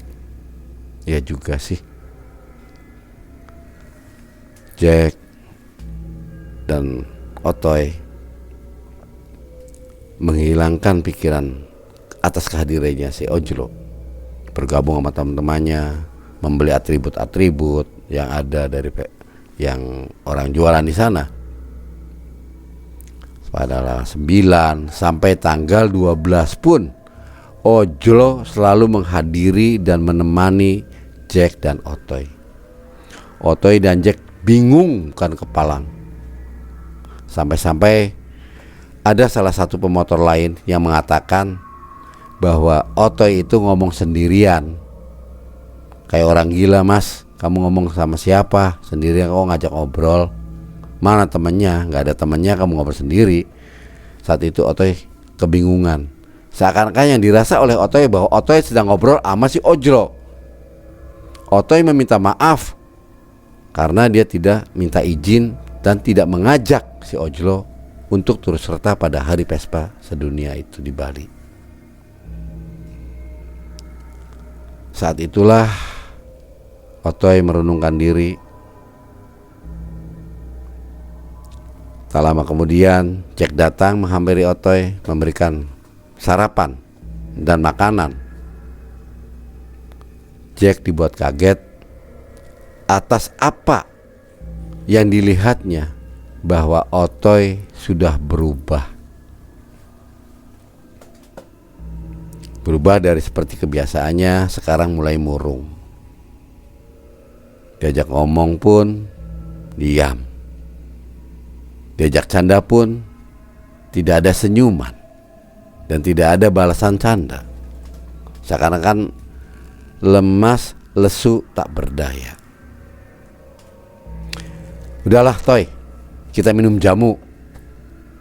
Ya juga sih. Jack dan Otoy menghilangkan pikiran atas kehadirannya si Ojlo, bergabung sama teman-temannya, membeli atribut-atribut yang ada dari yang orang jualan di sana. Pada 9 sampai tanggal 12 pun Ojlo selalu menghadiri dan menemani Jack dan Otoy. Otoy dan Jack bingung kan kepalang. Sampai-sampai ada salah satu pemotor lain yang mengatakan bahwa Otoy itu ngomong sendirian. Kayak orang gila, Mas. Kamu ngomong sama siapa? Sendirian, kok ngajak ngobrol? Mana temennya? Gak ada temennya, kamu ngobrol sendiri. Saat itu Otoy kebingungan. Seakan-akan yang dirasa oleh Otoy bahwa Otoy sedang ngobrol sama si Ojlo. Otoy meminta maaf karena dia tidak minta izin dan tidak mengajak si Ojlo untuk turut serta pada Hari Vespa Sedunia itu di Bali. Saat itulah Otoy merenungkan diri. Tak lama kemudian Jack datang menghampiri Otoy, memberikan sarapan dan makanan. Jack dibuat kaget atas apa yang dilihatnya, bahwa Otoy sudah berubah dari seperti kebiasaannya, sekarang mulai murung. Diajak ngomong pun diam, diajak canda pun tidak ada senyuman dan tidak ada balasan canda. Seakan-akan lemas, lesu, tak berdaya. Udahlah Toy, kita minum jamu,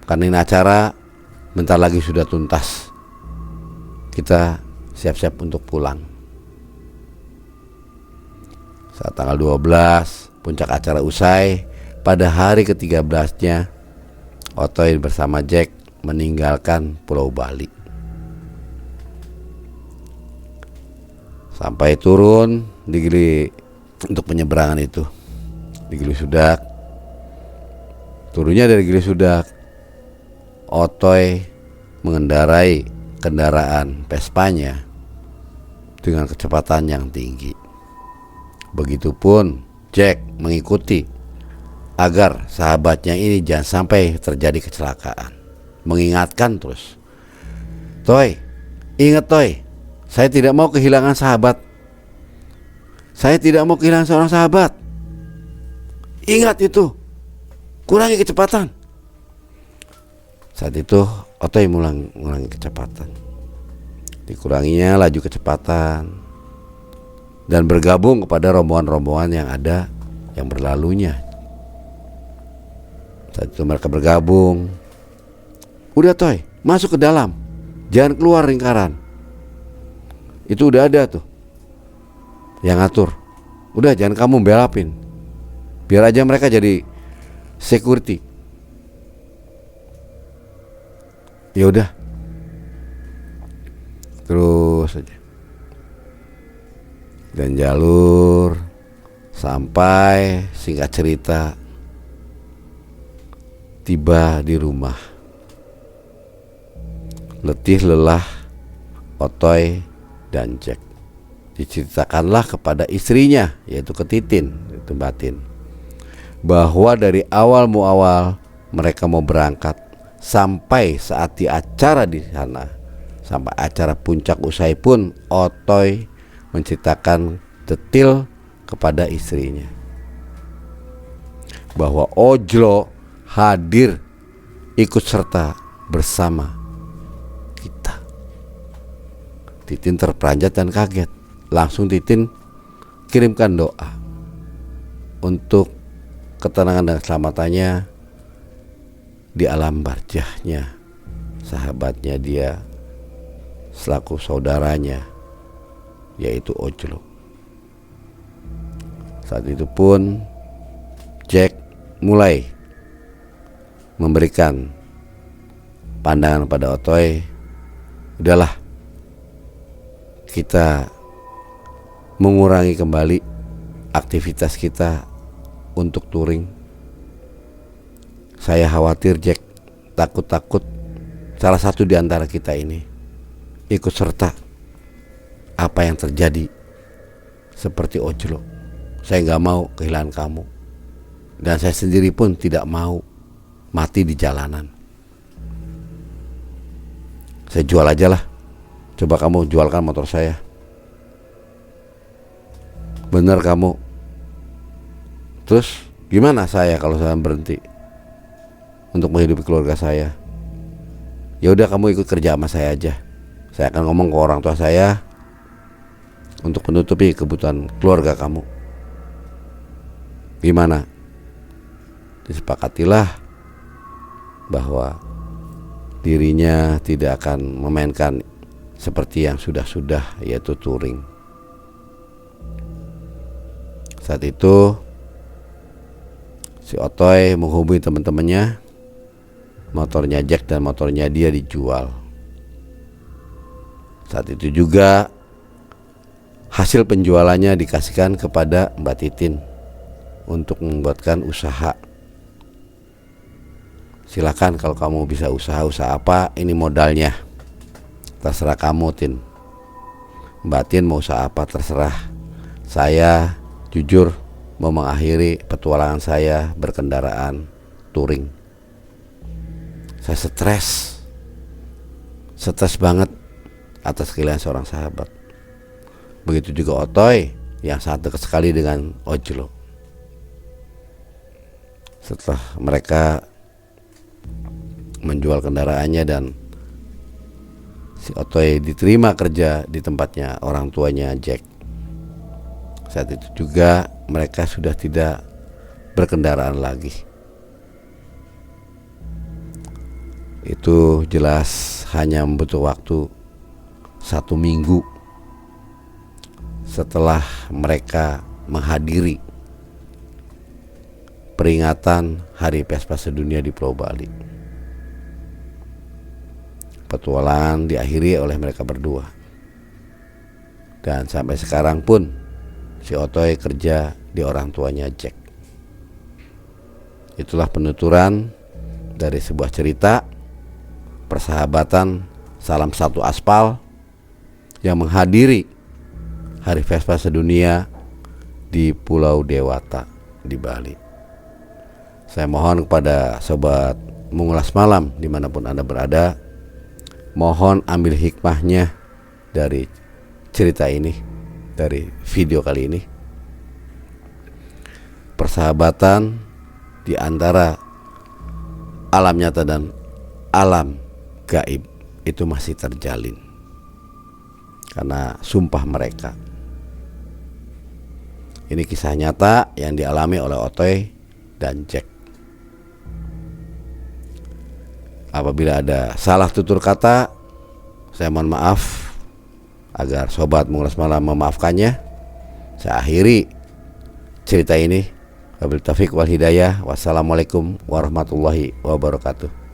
karena ini acara bentar lagi sudah tuntas. Kita siap-siap untuk pulang. Saat tanggal 12 puncak acara usai, pada hari ke-13-nya Otoy bersama Jack meninggalkan Pulau Bali. Sampai turun di Gili untuk penyeberangan itu di Gili Sudak. Turunnya dari Gili Sudak, Otoy mengendarai kendaraan Vespanya dengan kecepatan yang tinggi. Begitupun Jack mengikuti agar sahabatnya ini jangan sampai terjadi kecelakaan. Mengingatkan terus, Toy, ingat Toy, saya tidak mau kehilangan sahabat. Saya tidak mau kehilangan seorang sahabat. Ingat itu, kurangi kecepatan. Saat itu Otoy mengurangi kecepatan. Dikuranginya laju kecepatan dan bergabung kepada rombongan-rombongan yang ada yang berlalunya. Saat itu mereka bergabung. Udah Toy, masuk ke dalam, jangan keluar lingkaran. Itu udah ada tuh yang ngatur. Udah, jangan kamu belapin, biar aja mereka jadi security. Ya udah, terus aja dan jalur sampai singkat cerita tiba di rumah. Letih lelah Otoy dan Jack diceritakanlah kepada istrinya, yaitu ke Titin, itu Batin, bahwa dari awal muawal mereka mau berangkat sampai saat di acara di sana, sampai acara puncak usai pun Otoy menceritakan detail kepada istrinya bahwa Ojlo hadir ikut serta bersama kita. Titin terperanjat dan kaget. Langsung Titin kirimkan doa untuk ketenangan dan keselamatannya di alam barjahnya sahabatnya dia selaku saudaranya, yaitu Ojlo. Saat itu pun Jack mulai memberikan pandangan pada Otoy, udahlah kita mengurangi kembali aktivitas kita untuk touring. Saya khawatir Jack, takut salah satu di antara kita ini ikut serta apa yang terjadi seperti Ojlo. Saya gak mau kehilangan kamu, dan saya sendiri pun tidak mau mati di jalanan. Saya jual aja lah. Coba kamu jualkan motor saya. Bener kamu. Terus gimana saya kalau saya berhenti untuk menghidupi keluarga saya? Ya udah, kamu ikut kerja sama saya aja. Saya akan ngomong ke orang tua saya untuk menutupi kebutuhan keluarga kamu. Gimana? Disepakatilah bahwa dirinya tidak akan memainkan seperti yang sudah-sudah, yaitu touring. Saat itu si Otoy menghubungi teman-temannya, motornya Jack dan motornya dia dijual. Saat itu juga hasil penjualannya dikasihkan kepada Mbak Titin untuk membuatkan usaha. Silakan kalau kamu bisa usaha apa, ini modalnya. Terserah kamu Tin. Mbak Tin mau usaha apa terserah. Saya jujur mau mengakhiri petualangan saya berkendaraan touring. Saya stres banget atas kehilangan seorang sahabat. Begitu juga Otoy yang sangat dekat sekali dengan Ojlo. Setelah mereka menjual kendaraannya dan si Otoy diterima kerja di tempatnya orang tuanya Jack, saat itu juga mereka sudah tidak berkendaraan lagi. Itu jelas hanya membutuhkan waktu 1 minggu setelah mereka menghadiri peringatan Hari Vespa Sedunia di Pulau Bali. Petualangan diakhiri oleh mereka berdua. Dan sampai sekarang pun si Otoy kerja di orang tuanya Jack. Itulah penuturan dari sebuah cerita persahabatan salam satu aspal yang menghadiri Hari Vespa Sedunia di Pulau Dewata di Bali. Saya mohon kepada sobat mengulas malam dimanapun Anda berada, mohon ambil hikmahnya dari cerita ini, dari video kali ini. Persahabatan di antara alam nyata dan alam gaib itu masih terjalin karena sumpah mereka. Ini kisah nyata yang dialami oleh Otoy dan Jack. Apabila ada salah tutur kata, saya mohon maaf, agar sobat mengulas malam memaafkannya. Saya akhiri cerita ini. Wabillahi taufiq wal hidayah. Wassalamualaikum warahmatullahi wabarakatuh.